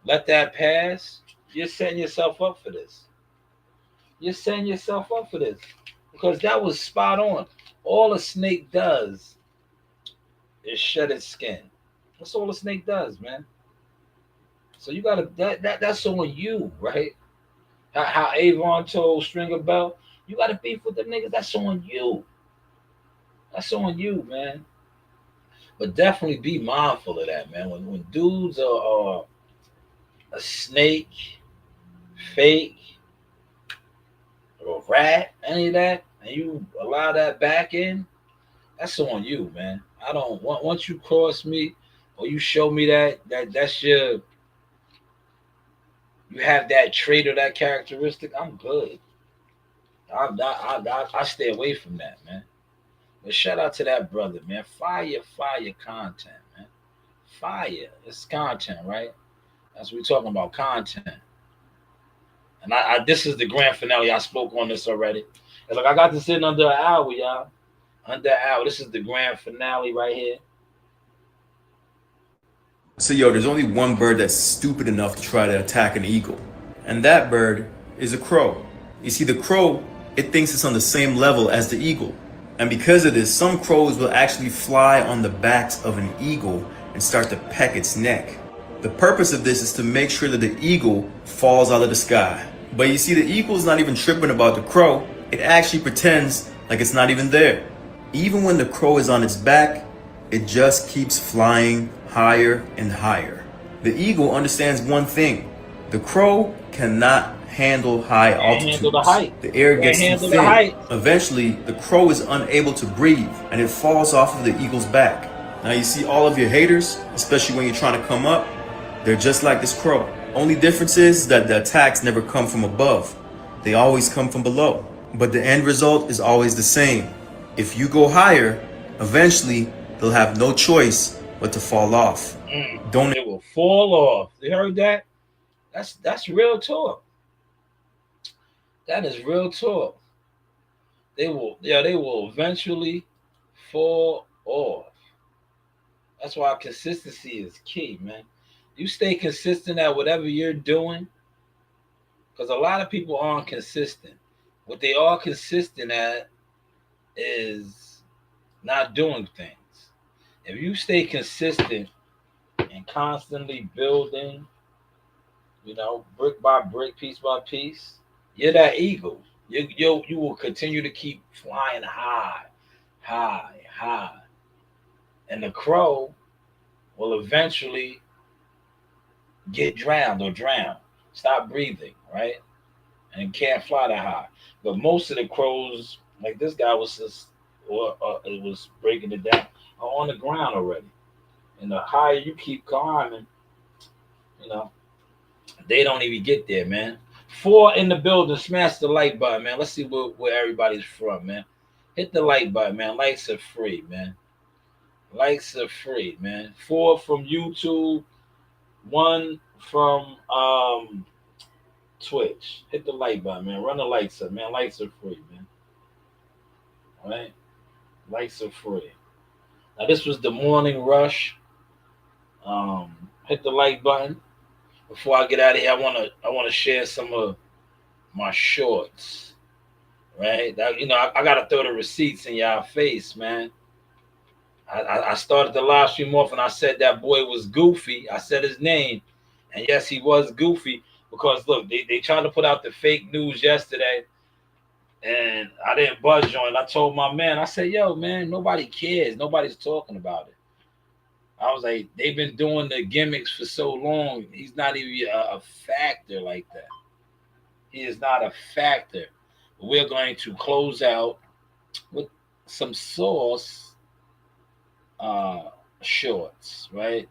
let that pass, you're setting yourself up for this. You're setting yourself up for this because that was spot on. All a snake does is shed its skin. That's all a snake does, man. So you gotta that's on you, right? How Avon told Stringer Bell, you gotta beef with them niggas. That's on you. That's on you, man. But definitely be mindful of that, man. When dudes are a snake, fake, or a rat, any of that, and you allow that back in, that's on you, man. I don't want once you cross me or you show me that's your you have that trait or that characteristic, I'm good. I stay away from that, man. But shout out to that brother, man. Fire content, man. Fire. It's content, right? That's what we're talking about, content. And I this is the grand finale. I spoke on this already. And look, I got this in under an hour, y'all. Under an hour. This is the grand finale right here. So yo, there's only one bird that's stupid enough to try to attack an eagle. And that bird is a crow. You see, the crow, it thinks it's on the same level as the eagle. And because of this, some crows will actually fly on the backs of an eagle and start to peck its neck. The purpose of this is to make sure that the eagle falls out of the sky. But you see, the eagle's not even tripping about the crow. It actually pretends like it's not even there. Even when the crow is on its back, it just keeps flying higher and higher. The eagle understands one thing. The crow cannot handle high altitudes. The air gets too thin. Eventually, the crow is unable to breathe and it falls off of the eagle's back. Now you see all of your haters, especially when you're trying to come up, they're just like this crow. Only difference is that the attacks never come from above. They always come from below. But the end result is always the same. If you go higher, eventually they'll have no choice but to fall off. Don't It will fall off. You heard that? That's real talk. That is real talk. They will eventually fall off. That's why consistency is key, man. You stay consistent at whatever you're doing, because a lot of people aren't consistent. What they are consistent at is not doing things. If you stay consistent and constantly building, brick by brick, piece by piece, you're that eagle. You will continue to keep flying high, high, high. And the crow will eventually get drowned or drown, stop breathing, right? And can't fly that high. But most of the crows, like this guy was just, it was breaking it down, are on the ground already. And the higher you keep climbing, they don't even get there, man. 4 in the building, smash the like button, man. Let's see where everybody's from, man. Hit the like button, man. Likes are free, man. Likes are free, man. 4 from YouTube, 1 from Twitch. Hit the like button, man. Run the likes up, man. Likes are free, man. All right? Likes are free. Now this was the morning rush. Hit the like button. Before I get out of here, I wanna share some of my shorts. Right? I gotta throw the receipts in y'all face, man. I started the live stream off and I said that boy was goofy. I said his name. And yes, he was goofy because look, they tried to put out the fake news yesterday and I didn't budge on it. I told my man, I said, yo, man, nobody cares. Nobody's talking about it. I was like, they've been doing the gimmicks for so long. He's not even a factor like that. He is not a factor. We're going to close out with some sauce shorts, right?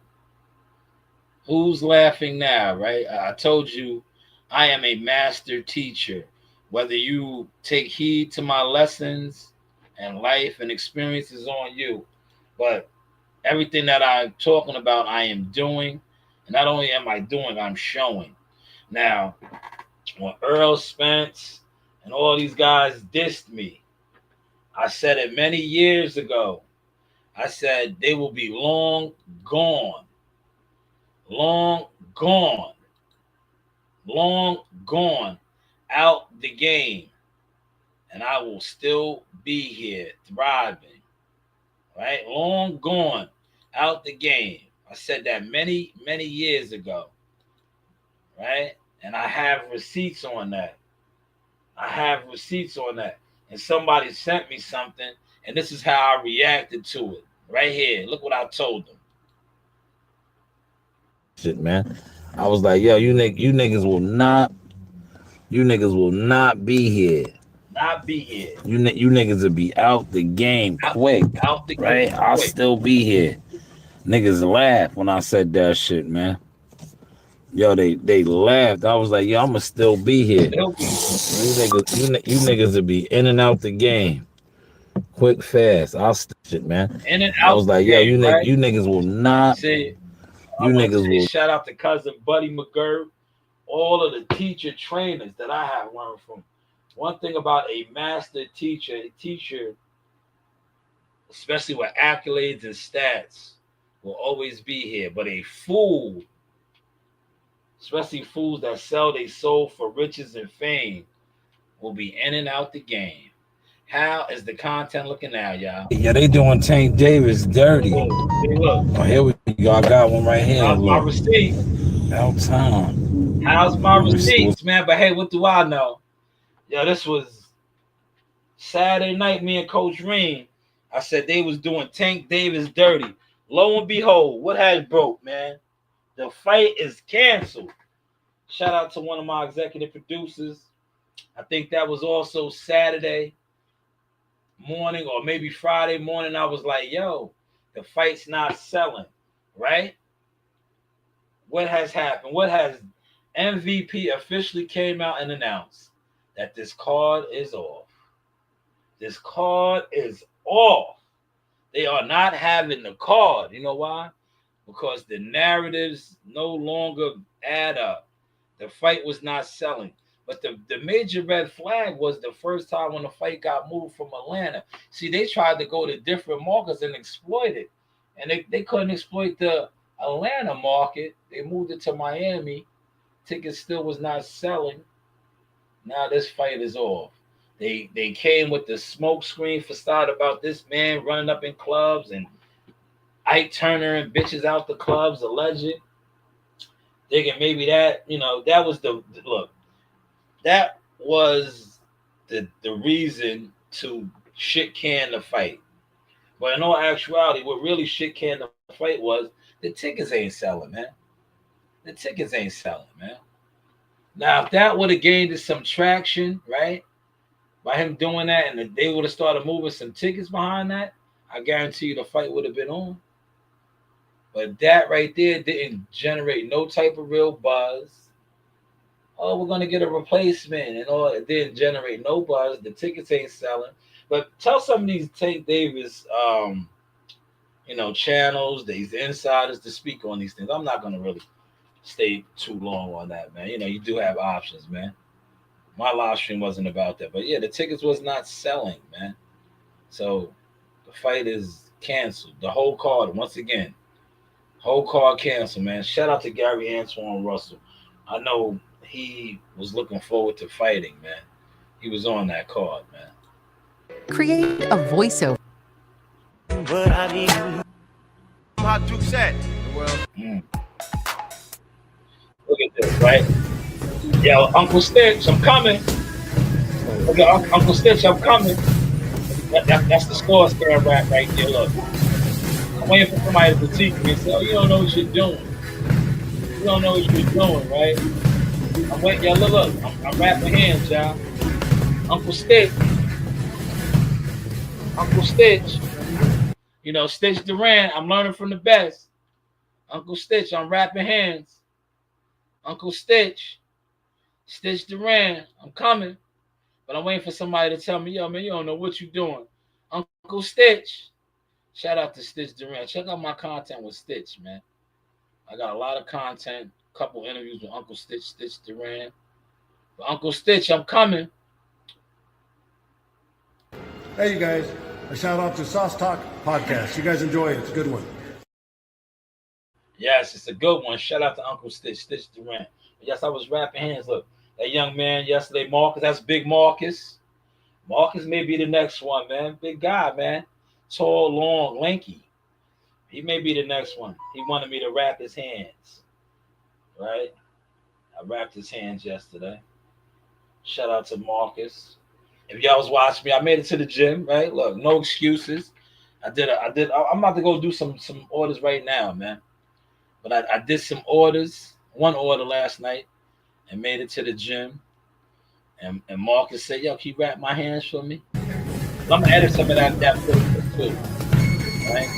Who's laughing now, right? I told you I am a master teacher. Whether you take heed to my lessons and life and experiences on you, but everything that I'm talking about, I am doing. And not only am I doing, I'm showing. Now, when Earl Spence and all these guys dissed me, I said it many years ago. I said they will be long gone. Long gone. Long gone out the game. And I will still be here thriving. Right? Long gone out the game. I said that many, many years ago. Right? And I have receipts on that. And somebody sent me something, and this is how I reacted to it. Right here. Look what I told them. Shit, man. I was like, yo, you niggas will not be here. Not be here. You niggas will be out the game quick. Out the right? Game I'll still be here. Niggas laughed when I said that shit, man. Yo, they laughed. I was like, yo, I'ma still be here. You niggas will be in and out the game. Quick, fast. I'll shit, man. In and out. I was like, yo, you niggas will not. See, you niggas will. Shout out to cousin Buddy McGurk. All of the teacher trainers that I have learned from. One thing about a master teacher, especially with accolades and stats, will always be here. But a fool, especially fools that sell their soul for riches and fame, will be in and out the game. How is the content looking now, y'all? Yeah, they doing Tank Davis dirty. Look. Oh, here we go. I got one right here. How's my receipt? Out time. How's my receipts, man? But hey, what do I know? Yo, this was Saturday night, me and Coach Reem. I said they was doing Tank Davis dirty. Lo and behold, what has broke, man? The fight is canceled. Shout out to one of my executive producers. I think that was also Saturday morning or maybe Friday morning. I was like, yo, the fight's not selling, right? What has happened? MVP officially came out and announced that this card is off. This card is off. They are not having the card. You know why? Because the narratives no longer add up. The fight was not selling. But the major red flag was the first time when the fight got moved from Atlanta. See, they tried to go to different markets and exploit it. And they couldn't exploit the Atlanta market. They moved it to Miami. Tickets still was not selling. Now this fight is off. They came with the smoke screen facade about this man running up in clubs and Ike Turner and bitches out the clubs, alleged. Thinking maybe that, that was the look. That was the reason to shit can the fight. But in all actuality, what really shit can the fight was the tickets ain't selling, man. The tickets ain't selling, man. Now, if that would have gained some traction, right, by him doing that, and they would have started moving some tickets behind that, I guarantee you the fight would have been on. But that right there didn't generate no type of real buzz. Oh, we're going to get a replacement and all. It didn't generate no buzz. The tickets ain't selling. But tell some of these Tank Davis, channels, these insiders to speak on these things. I'm not going to really stay too long on that, man. You do have options, man. My live stream wasn't about that. But, yeah, the tickets was not selling, man. So the fight is canceled. The whole card, once again, whole card canceled, man. Shout out to Gary Antoine Russell. I know he was looking forward to fighting, man. He was on that card, man. Create a voiceover. How Duke said. Look at this, right? Yo, Uncle Stitch, I'm coming. Look at Uncle Stitch, I'm coming. That's the score scared rap right there. Look, I'm waiting for somebody to critique me and say, "Oh, you don't know what you're doing. You don't know what you're doing, right?" I'm waiting, y'all. Look, I'm rapping hands, y'all. Uncle Stitch. Stitch Duran, I'm learning from the best. Uncle Stitch, I'm rapping hands. Uncle Stitch Duran, I'm coming. But I'm waiting for somebody to tell me, yo, man, you don't know what you're doing. Uncle Stitch. Shout out to Stitch Duran. Check out my content with Stitch, man. I got a lot of content, a couple interviews with Uncle Stitch Duran. But Uncle Stitch, I'm coming. Hey, you guys. A shout out to Sauce Talk Podcast. You guys enjoy it. It's a good one. Yes, it's a good one. Shout out to Uncle Stitch Duran. Yes, I was rapping hands. Look, that young man yesterday, Marcus, that's Big Marcus. Marcus may be the next one, man. Big guy, man. Tall, long, lanky. He may be the next one. He wanted me to rap his hands, right? I rapped his hands yesterday. Shout out to Marcus. If y'all was watching me, I made it to the gym, right? Look, no excuses. I'm about to go do some orders right now, man. But I did some orders, one order last night, and made it to the gym. And Marcus said, yo, can you wrap my hands for me? I'm going to edit some of that footage too, right?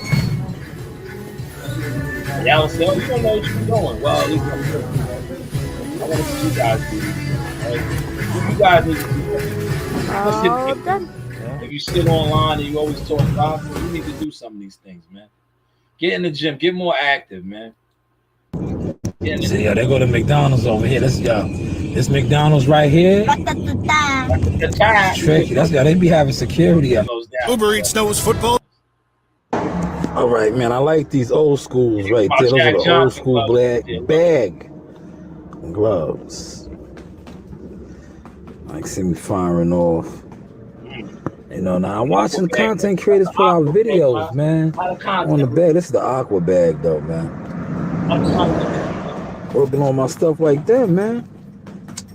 Y'all say, oh, you don't know what you're doing. Well, at least I'm doing it, right? I want to see you guys do this, right? You guys need to do this. If you sit online and you always talk boxing, you need to do some of these things, man. Get in the gym. Get more active, man. See, yo, they go to McDonald's over here. This McDonald's right here. Tricky. That's they be having security. Uber Eats knows football. All right, man. I like these old schools right there. Those are the old school black bag gloves. Like, see me firing off. Now I'm watching content creators put out videos, man. On the bag. This is the Aqua bag, though, man. Working on my stuff like that, man.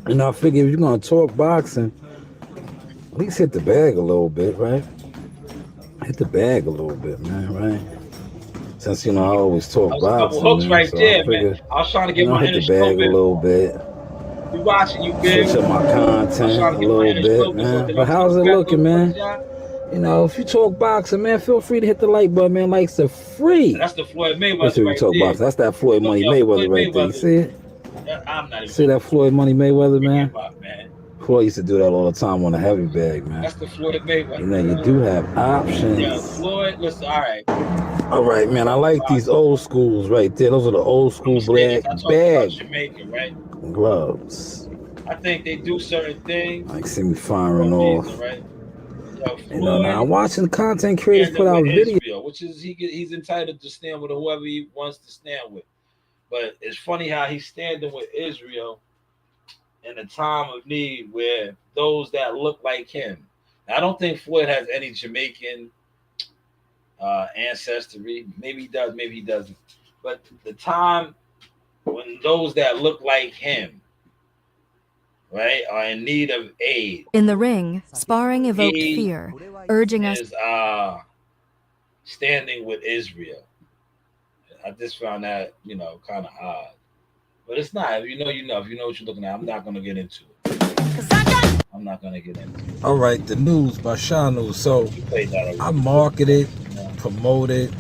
I figure if you're gonna talk boxing, at least hit the bag a little bit, right? Hit the bag a little bit, man, right? Since I always talk boxing. Hooks man, right so there, I figure, man. I was trying to get my hit the bag a little bit. You watching, you big. Switch up my content a little bit, man. But how's it looking, man? If you talk boxing, man, feel free to hit the like button, man. Likes are free. That's the Floyd Mayweather right there. Boxing. That's that Floyd Money Mayweather right there. You see it? I'm not even. See that Floyd Money Mayweather, Bring man? him up, man. Floyd used to do that all the time on the heavy bag, man. That's the Floyd Mayweather. You know, you do have Yeah, options. Floyd. Listen, all right. All right, man. I like these old schools right there. Those are the old school black I talked about bag Jamaica, right? gloves. I think they do certain things Like, see me for firing a off. reason, right? Yo, You know, now I'm Floyd watching content creators standing put out with videos. Israel, which is he's entitled to stand with whoever he wants to stand with. But it's funny how he's standing with Israel in a time of need where those that look like him. Now, I don't think Floyd has any Jamaican ancestry. Maybe he does, maybe he doesn't. But the time when those that look like him, right, are in need of aid. In the ring, sparring evoked He fear, urging us. Is standing with Israel. I just found that, kind of odd. But it's not. If you know, you know. If you know what you're looking at, I'm not going to get into it. I'm not going to get into it. All right, the news by Shanewz. So I marketed, promoted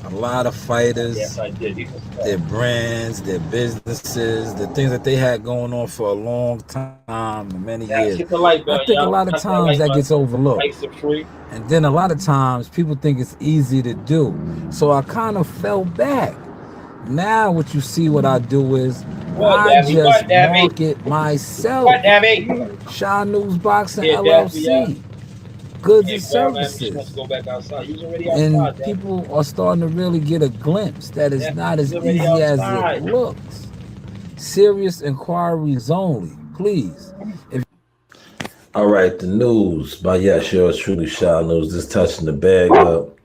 a lot of fighters. Yes, I did. Their brands, their businesses, the things that they had going on for a long time, many years. I think a lot of times that gets overlooked. And then a lot of times people think it's easy to do. So I kind of fell back. Now what you see what I do is I just market myself. Shanewz Boxing LLC. Goods and services. And people are starting to really get a glimpse that it's not as easy as it looks. Serious inquiries only, please. All right, the news by yours truly, Shanewz, just touching the bag up,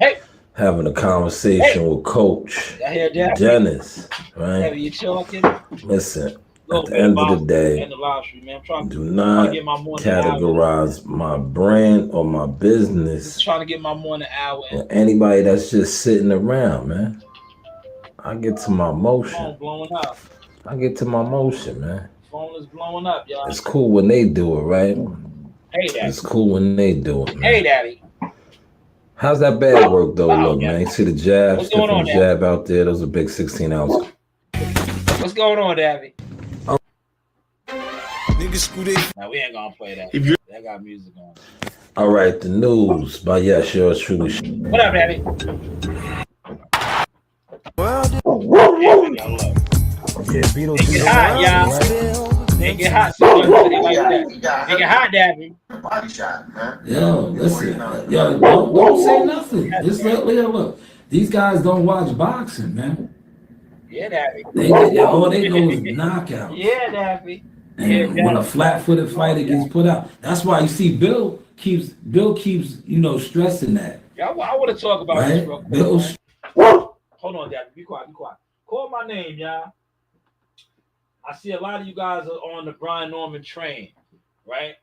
having a conversation with Coach Dennis, right? Listen, at the end of the day, do not categorize my brand or my business Trying to get my morning hour in. with anybody that's just sitting around, man. I get to my motion. Phone blowing up. I get to my motion, man. Phone is blowing up, y'all. It's cool when they do it, right? Hey, Daddy. It's cool when they do it, man. Hey, Daddy. How's that bag work, though? Look, man. You see the jab, What's going on, jab out there. Those are big 16 ounce. What's going on, Daddy? Oh. Now, we ain't gonna play that. That got music on. All right, the news by yours truly. What up, Daddy? Yeah, Beatles. They get hot, y'all. They get hot. So like that. They get hot, Daddy. Body shot, man. Yo, listen. Yo, don't say nothing. Just look. These guys don't watch boxing, man. Yeah, Daddy. All they know is knockouts. Yeah, Daddy. And when a flat-footed fighter gets put out, that's why you see Bill keeps stressing that. Yeah, I want to talk about this real quick. Hold on, Daddy. Be quiet. Call my name, y'all. I see a lot of you guys are on the Brian Norman train, right?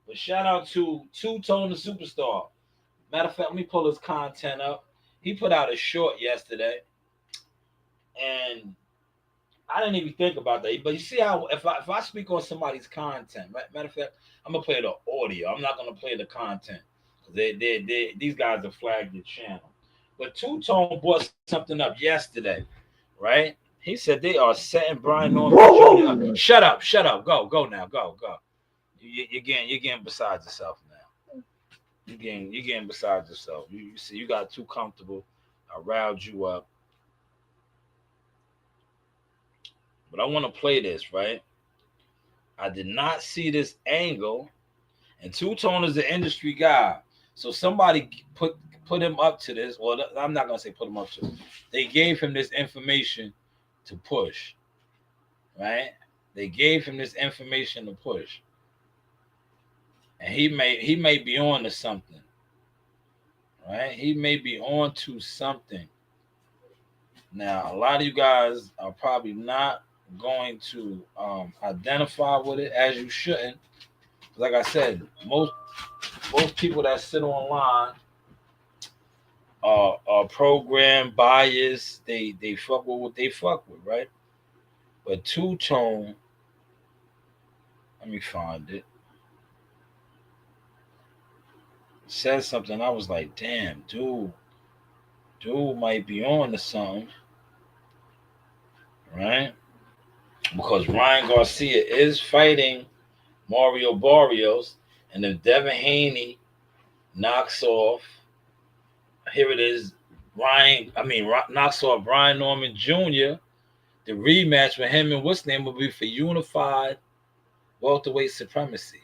But shout out to Two-Tone the Superstar. Matter of fact, let me pull his content up. He put out a short yesterday, and I didn't even think about that. But you see how if I speak on somebody's content, matter of fact, I'm gonna play the audio. I'm not gonna play the content. These guys have flagged the channel. But Two-Tone brought something up yesterday, right? He said they are setting Brian Norman. Shut up. Go now. Go. You're getting beside yourself now. You're getting beside yourself. You see, you got too comfortable. I riled you up. But I want to play this, right? I did not see this angle. And Two-Tone is the industry guy. So somebody put him up to this. Well, I'm not going to say put him up to it. They gave him this information to push, right? They gave him this information to push. And he may be on to something, right? He may be on to something. Now, a lot of you guys are probably not going to identify with it, as you shouldn't. Like I said, most people that sit online are program bias. They fuck with what they fuck with, right? But Two-Tone, let me find it. Said something. I was like, damn, dude might be on to something, right? Because Ryan Garcia is fighting Mario Barrios, and if Devin Haney knocks off, here it is, knocks off Brian Norman Jr., the rematch with him and what's name will be for unified welterweight supremacy.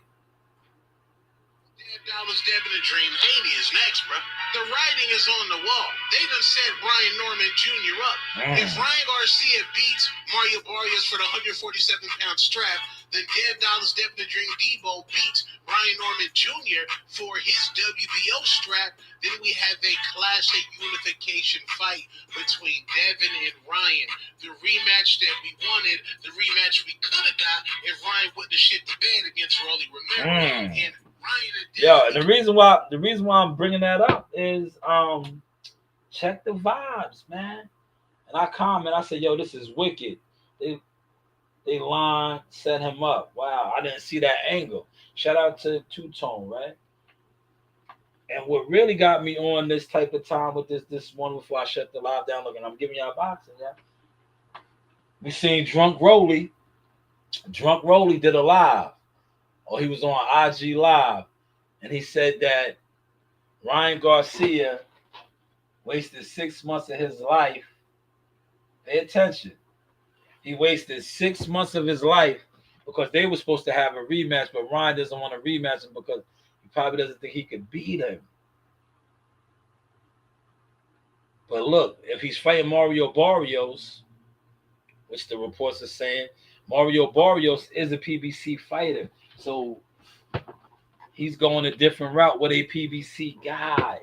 $10 Devin the Dream Haney is next, bro. The writing is on the wall. They done set Brian Norman Jr. up. If Ryan Garcia beats Mario Barrios for the 147-pound strap, then Devin the Dream Debo beats Brian Norman Jr. for his WBO strap, then we have a classic unification fight between Devin and Ryan. The rematch that we wanted, the rematch we could have got if Ryan wouldn't have shit the bed against Rolly Romero. And Yo, and the reason why I'm bringing that up is check the vibes, man. And I said, yo, this is wicked. They line set him up. Wow, I didn't see that angle. Shout out to Two Tone, right? And what really got me on this type of time with this one before I shut the live down, look, and I'm giving y'all boxing, yeah. We seen Drunk Rolly. Drunk Rolly did a live. Or he was on IG Live, and he said that Ryan Garcia wasted 6 months of his life. Pay attention. He wasted 6 months of his life because they were supposed to have a rematch, but Ryan doesn't want to rematch him because he probably doesn't think he could beat him. But look, if he's fighting Mario Barrios, which the reports are saying, Mario Barrios is a PBC fighter. So he's going a different route with a PBC guy.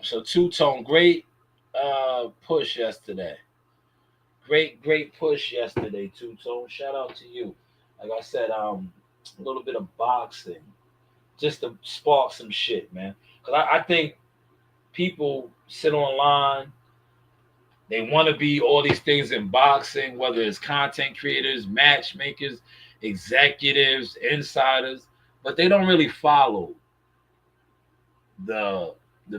So Two-Tone, great push yesterday. Great push yesterday, Two-Tone. Shout out to you. Like I said, a little bit of boxing. Just to spark some shit, man. Because I think people sit online. They want to be all these things in boxing, whether it's content creators, matchmakers, executives, insiders, but they don't really follow the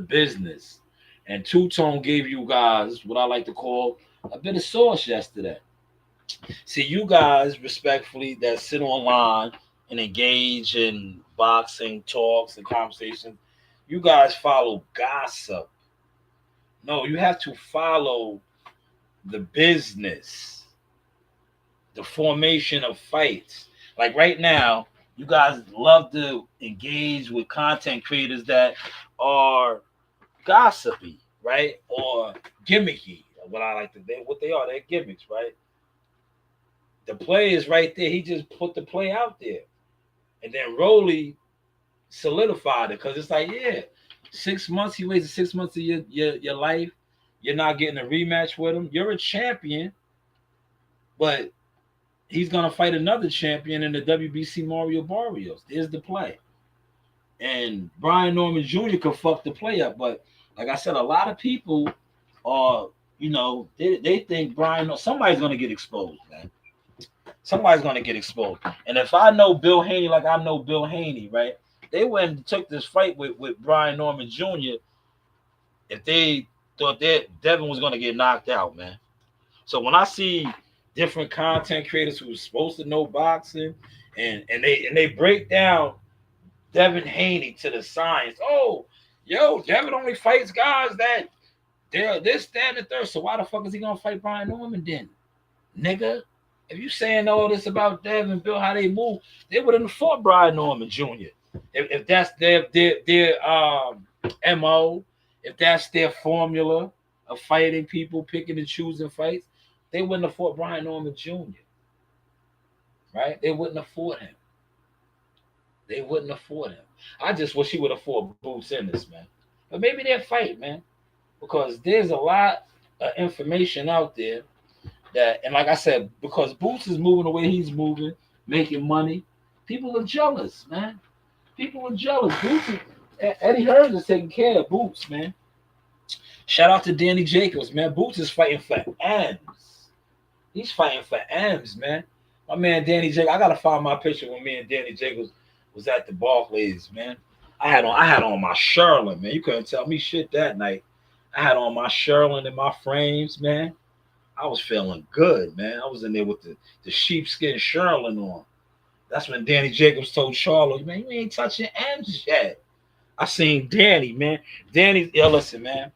business. And Two-Tone gave you guys what I like to call a bit of sauce yesterday. See, you guys, respectfully, that sit online and engage in boxing talks and conversations, you guys follow gossip. No, you have to follow the business, the formation of fights. Like right now, you guys love to engage with content creators that are gossipy, right? Or gimmicky. What I like to think, what they are, they're gimmicks, right? The play is right there. He just put the play out there. And then Rolly solidified it because it's like, yeah, 6 months, he wasted 6 months of your life. You're not getting a rematch with him. You're a champion, but he's going to fight another champion in the WBC, Mario Barrios. There's the play. And Brian Norman Jr. could fuck the play up. But like I said, a lot of people are, they think somebody's going to get exposed, man. Somebody's going to get exposed. And if I know Bill Haney like I know Bill Haney, right, they went and took this fight with Brian Norman Jr. if they thought that Devin was going to get knocked out, man. So when I see different content creators who are supposed to know boxing and they break down Devin Haney to the science. Oh, yo, Devin only fights guys that they're this, that, and the third. So why the fuck is he going to fight Brian Norman then? Nigga, if you saying all this about Devin and Bill, how they move, they wouldn't have fought Brian Norman Jr. If that's their MO, if that's their formula of fighting people, picking and choosing fights, they wouldn't have fought Brian Norman Jr. Right? They wouldn't have fought him. They wouldn't have fought him. I just wish he would have fought Boots in this, man. But maybe they'll fight, man. Because there's a lot of information out there that, and like I said, because Boots is moving the way he's moving, making money, people are jealous, man. People are jealous. Boots, Eddie Hearns is taking care of Boots, man. Shout out to Danny Jacobs, man. Boots is fighting for M's. He's fighting for M's, man. My man Danny Jacobs, I gotta find my picture when me and Danny Jacobs was at the Barclays, man. I had on my Charlotte, man. You couldn't tell me shit that night. I had on my Sherlin and my frames, man. I was feeling good, man. I was in there with the sheepskin Sherlin on. That's when Danny Jacobs told Charlo, man, you ain't touching M's yet. I seen Danny, man. Danny, listen, man.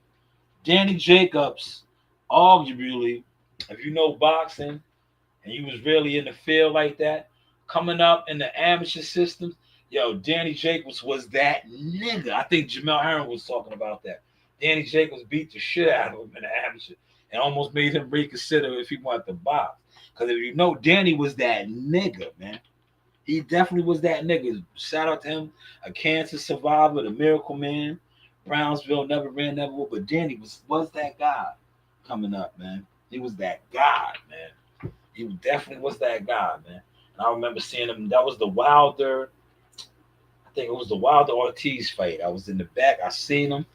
Danny Jacobs, arguably, if you know boxing and you was really in the field like that, coming up in the amateur systems, yo, Danny Jacobs was that nigga. I think Jamel Herring was talking about that. Danny Jacobs beat the shit out of him in the amateur and almost made him reconsider if he wanted to box. Because if you know, Danny was that nigga, man. He definitely was that nigga. Shout out to him, a cancer survivor, the miracle man. Brownsville never ran, never will. But Danny was that guy coming up, man. He was that guy, man. He definitely was that guy, man. And I remember seeing him. That was the Wilder. I think it was the Wilder Ortiz fight. I was in the back. I seen him.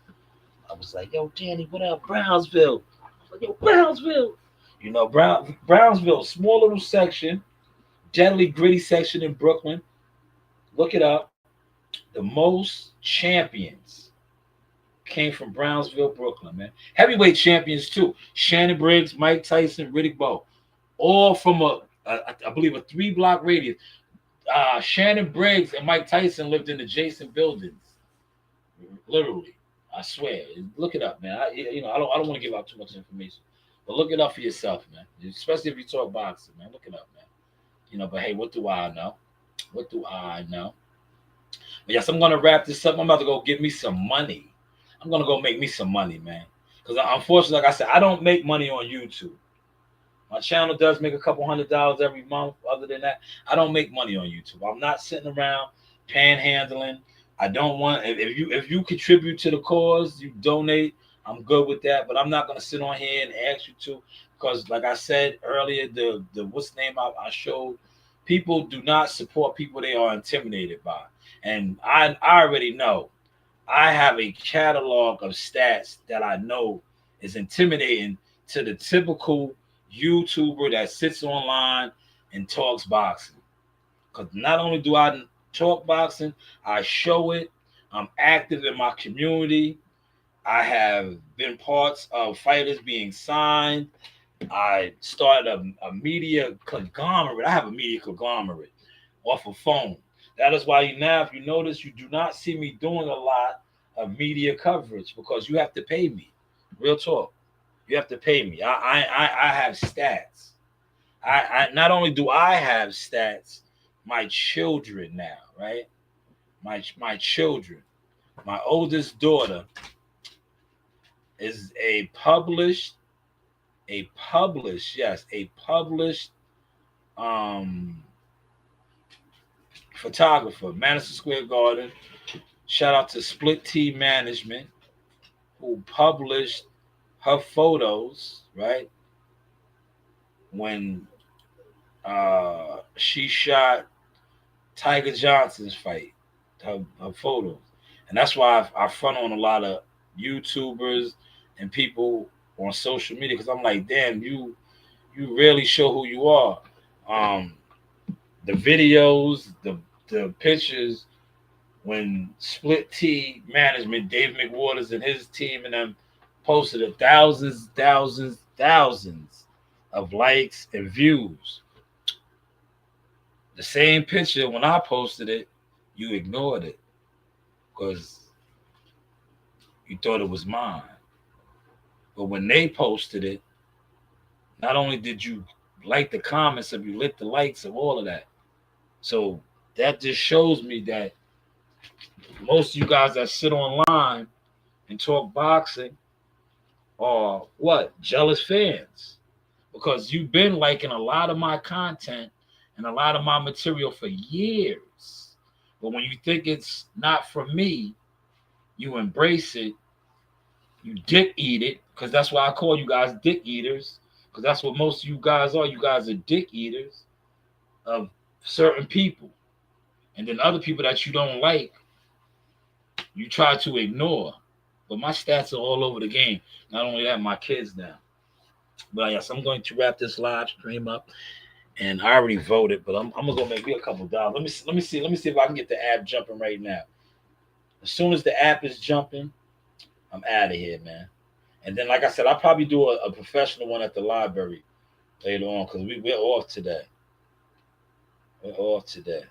I was like, yo, Danny, what up, Brownsville? I was like, yo, Brownsville. You know, Brownsville, small little section, deadly gritty section in Brooklyn. Look it up. The most champions came from Brownsville, Brooklyn, man. Heavyweight champions too. Shannon Briggs, Mike Tyson, Riddick Bowe, all from I believe a 3-block radius. Shannon Briggs and Mike Tyson lived in adjacent buildings. Literally, I swear. Look it up, man. I don't want to give out too much information, but look it up for yourself, man. Especially if you talk boxing, man. Look it up, man. You know, but hey, what do I know? What do I know? But yes, I'm gonna wrap this up. I'm about to go get me some money. I'm gonna go make me some money, man. Because unfortunately, like I said, I don't make money on YouTube. My channel does make a couple $100 every month. Other than that, I don't make money on YouTube. I'm not sitting around panhandling. I don't want if you contribute to the cause, you donate. I'm good with that, but I'm not gonna sit on here and ask you to, because like I said earlier, the what's the name I showed, people do not support people they are intimidated by, and I already know. I have a catalog of stats that I know is intimidating to the typical YouTuber that sits online and talks boxing. Because not only do I talk boxing, I show it. I'm active in my community. I have been parts of fighters being signed. I started a media conglomerate. I have a media conglomerate off a phone. That is why if you notice, you do not see me doing a lot of media coverage, because you have to pay me. Real talk. You have to pay me. I have stats. I not only do I have stats, my children now, right? My children. My oldest daughter is a published photographer, Madison Square Garden. Shout out to Split T Management, who published her photos, right? When she shot Tiger Johnson's fight, her photos. And that's why I front on a lot of YouTubers and people on social media, because I'm like, damn, you really show who you are. The videos, the pictures, when Split T Management, Dave McWaters and his team and them posted thousands of likes and views. The same picture, when I posted it, you ignored it because you thought it was mine. But when they posted it, not only did you like the comments, of you lit the likes of all of that. So that just shows me that most of you guys that sit online and talk boxing are what? Jealous fans. Because you've been liking a lot of my content and a lot of my material for years. But when you think it's not for me, you embrace it, you dick eat it, because that's why I call you guys dick eaters, because that's what most of you guys are. You guys are dick eaters of certain people. And then other people that you don't like, you try to ignore. But my stats are all over the game. Not only that, my kids now. But yes, I'm going to wrap this live stream up. And I already voted, but I'm gonna go make me a couple dollars. Let me see if I can get the app jumping right now. As soon as the app is jumping, I'm out of here, man. And then, like I said, I'll probably do a professional one at the library later on because we're off today. We're off today.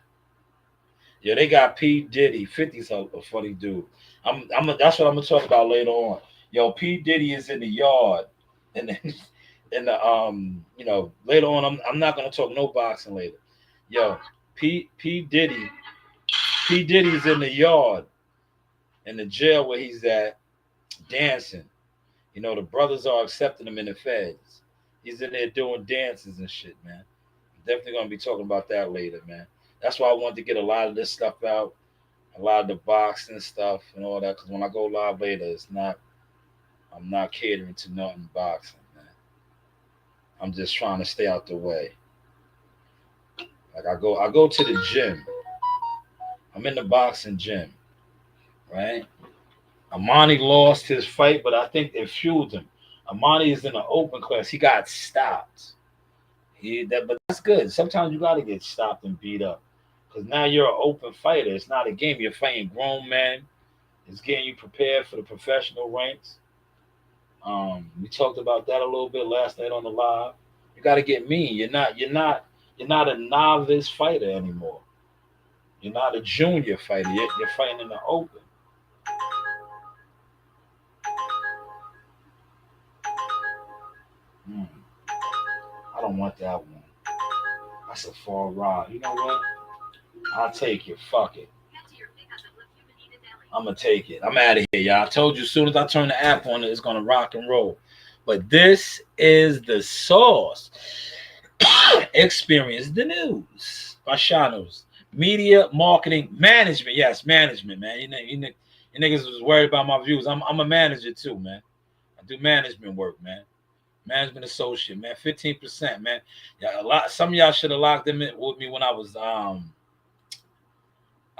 Yeah, they got P. Diddy. 50's a funny dude. That's what I'm gonna talk about later on. Yo, P. Diddy is in the yard, and then you know, later on, I'm not gonna talk no boxing later. Yo, P. Diddy's in the yard, in the jail where he's at, dancing. You know, the brothers are accepting him in the feds. He's in there doing dances and shit, man. I'm definitely gonna be talking about that later, man. That's why I wanted to get a lot of this stuff out, a lot of the boxing stuff and all that. Because when I go live later, I'm not catering to nothing boxing, man. I'm just trying to stay out the way. Like I go to the gym. I'm in the boxing gym, right? Amani lost his fight, but I think it fueled him. Amani is in the open class. He got stopped. But that's good. Sometimes you got to get stopped and beat up. Because now you're an open fighter. It's not a game. You're fighting grown men. It's getting you prepared for the professional ranks. We talked about that a little bit last night on the live. You got to get mean. You're not a novice fighter anymore. You're not a junior fighter. You're fighting in the open. I don't want that one. That's a far ride. You know what? I'll take it. Fuck it. I'm going to take it. I'm out of here, y'all. I told you as soon as I turn the app on, it's going to rock and roll. But this is the Sauce Experience the News by Shanewz. Media, marketing, management. Yes, management, man. You niggas was worried about my views. I'm a manager too, man. I do management work, man. Management associate, man. 15%, man. Yeah, some of y'all should have locked them in with me when I was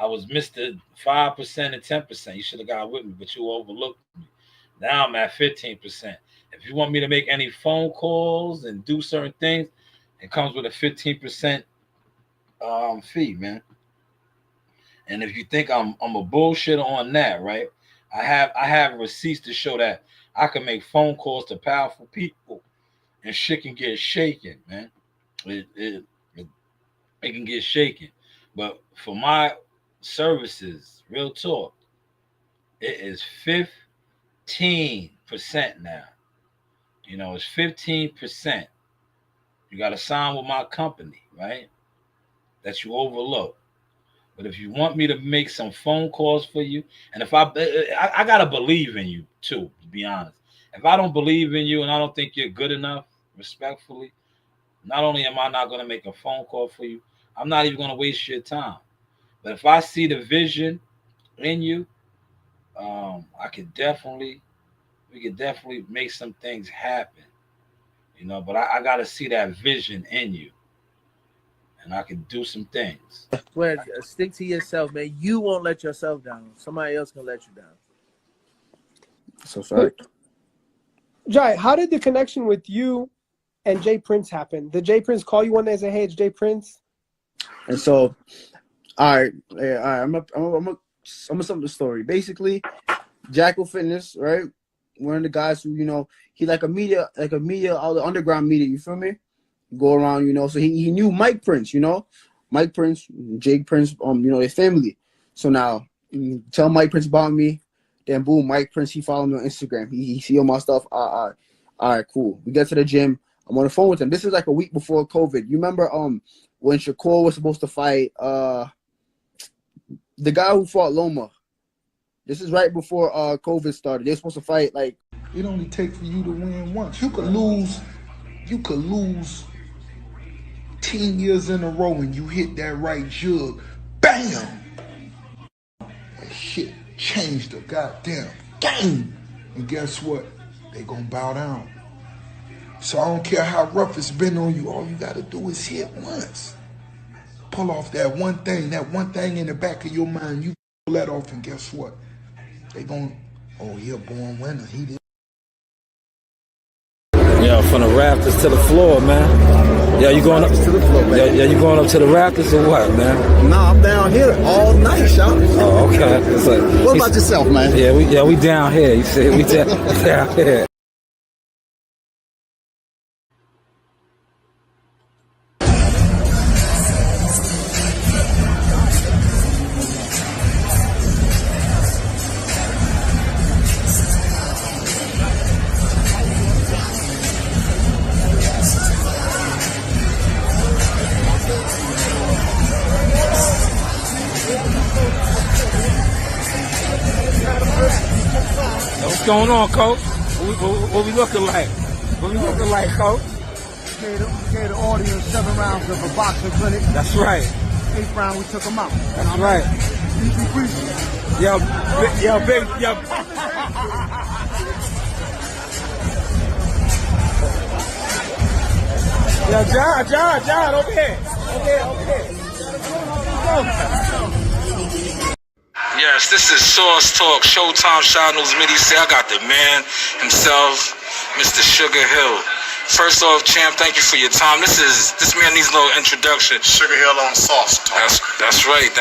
Mr. 5% and 10%. You should have got with me, but you overlooked me. Now I'm at 15%. If you want me to make any phone calls and do certain things, it comes with a 15% fee, man. And if you think I'm a bullshitter on that, right? I have receipts to show that I can make phone calls to powerful people and shit can get shaken, man. It can get shaken. But for my services, real talk, it is 15% now. You know, it's 15%. You got to sign with my company, right? That you overlook. But if you want me to make some phone calls for you, and if I got to believe in you too, to be honest. If I don't believe in you and I don't think you're good enough, respectfully, not only am I not going to make a phone call for you, I'm not even going to waste your time. But if I see the vision in you, we could definitely make some things happen, you know. But I got to see that vision in you, and I can do some things. Well, stick to yourself, man. You won't let yourself down. Somebody else can let you down. So sorry. Jai, how did the connection with you and Jay Prince happen? Did Jay Prince call you one day and say, "Hey, it's Jay Prince"? And so, all right. I'm gonna sum up the story. Basically, Jackal Fitness, right? One of the guys who, you know, he like a media, all the underground media. You feel me? Go around, you know. So he knew Mike Prince, you know, Mike Prince, Jake Prince, you know, their family. So now, tell Mike Prince about me. Then boom, Mike Prince, he followed me on Instagram. He see all my stuff. All right, cool. We get to the gym. I'm on the phone with him. This is like a week before COVID. You remember when Shakur was supposed to fight the guy who fought Loma? This is right before COVID started. They're supposed to fight like. It only takes for you to win once. You could lose 10 years in a row and you hit that right jug. Bam! That shit changed the goddamn game. And guess what? They gonna bow down. So I don't care how rough it's been on you. All you gotta do is hit once. Pull off that one thing in the back of your mind. You pull that off, and guess what? They gonna, oh, he a born winner. He did. Yo, from the rafters to the floor, man. Yeah, you going up to the floor, man. Yeah, you going up to the rafters or what, man? Nah, I'm down here all night, y'all. Oh, okay. It's like, what about yourself, man? Yeah, we down here. You see, we down here. going on, Coach? What we looking like? What we looking like, Coach? Gave the audience 7 rounds of a boxing clinic. That's right. 8th round, we took them out. That's right. Easy breezy. Yo, big. Yo, John, over here. Yes, this is Source Talk, Showtime Shanewz Midi. I got the man himself, Mr. Sugar Hill. First off, champ, thank you for your time. This man needs a little introduction. Sugar Hill on Sauce Talk. That's right.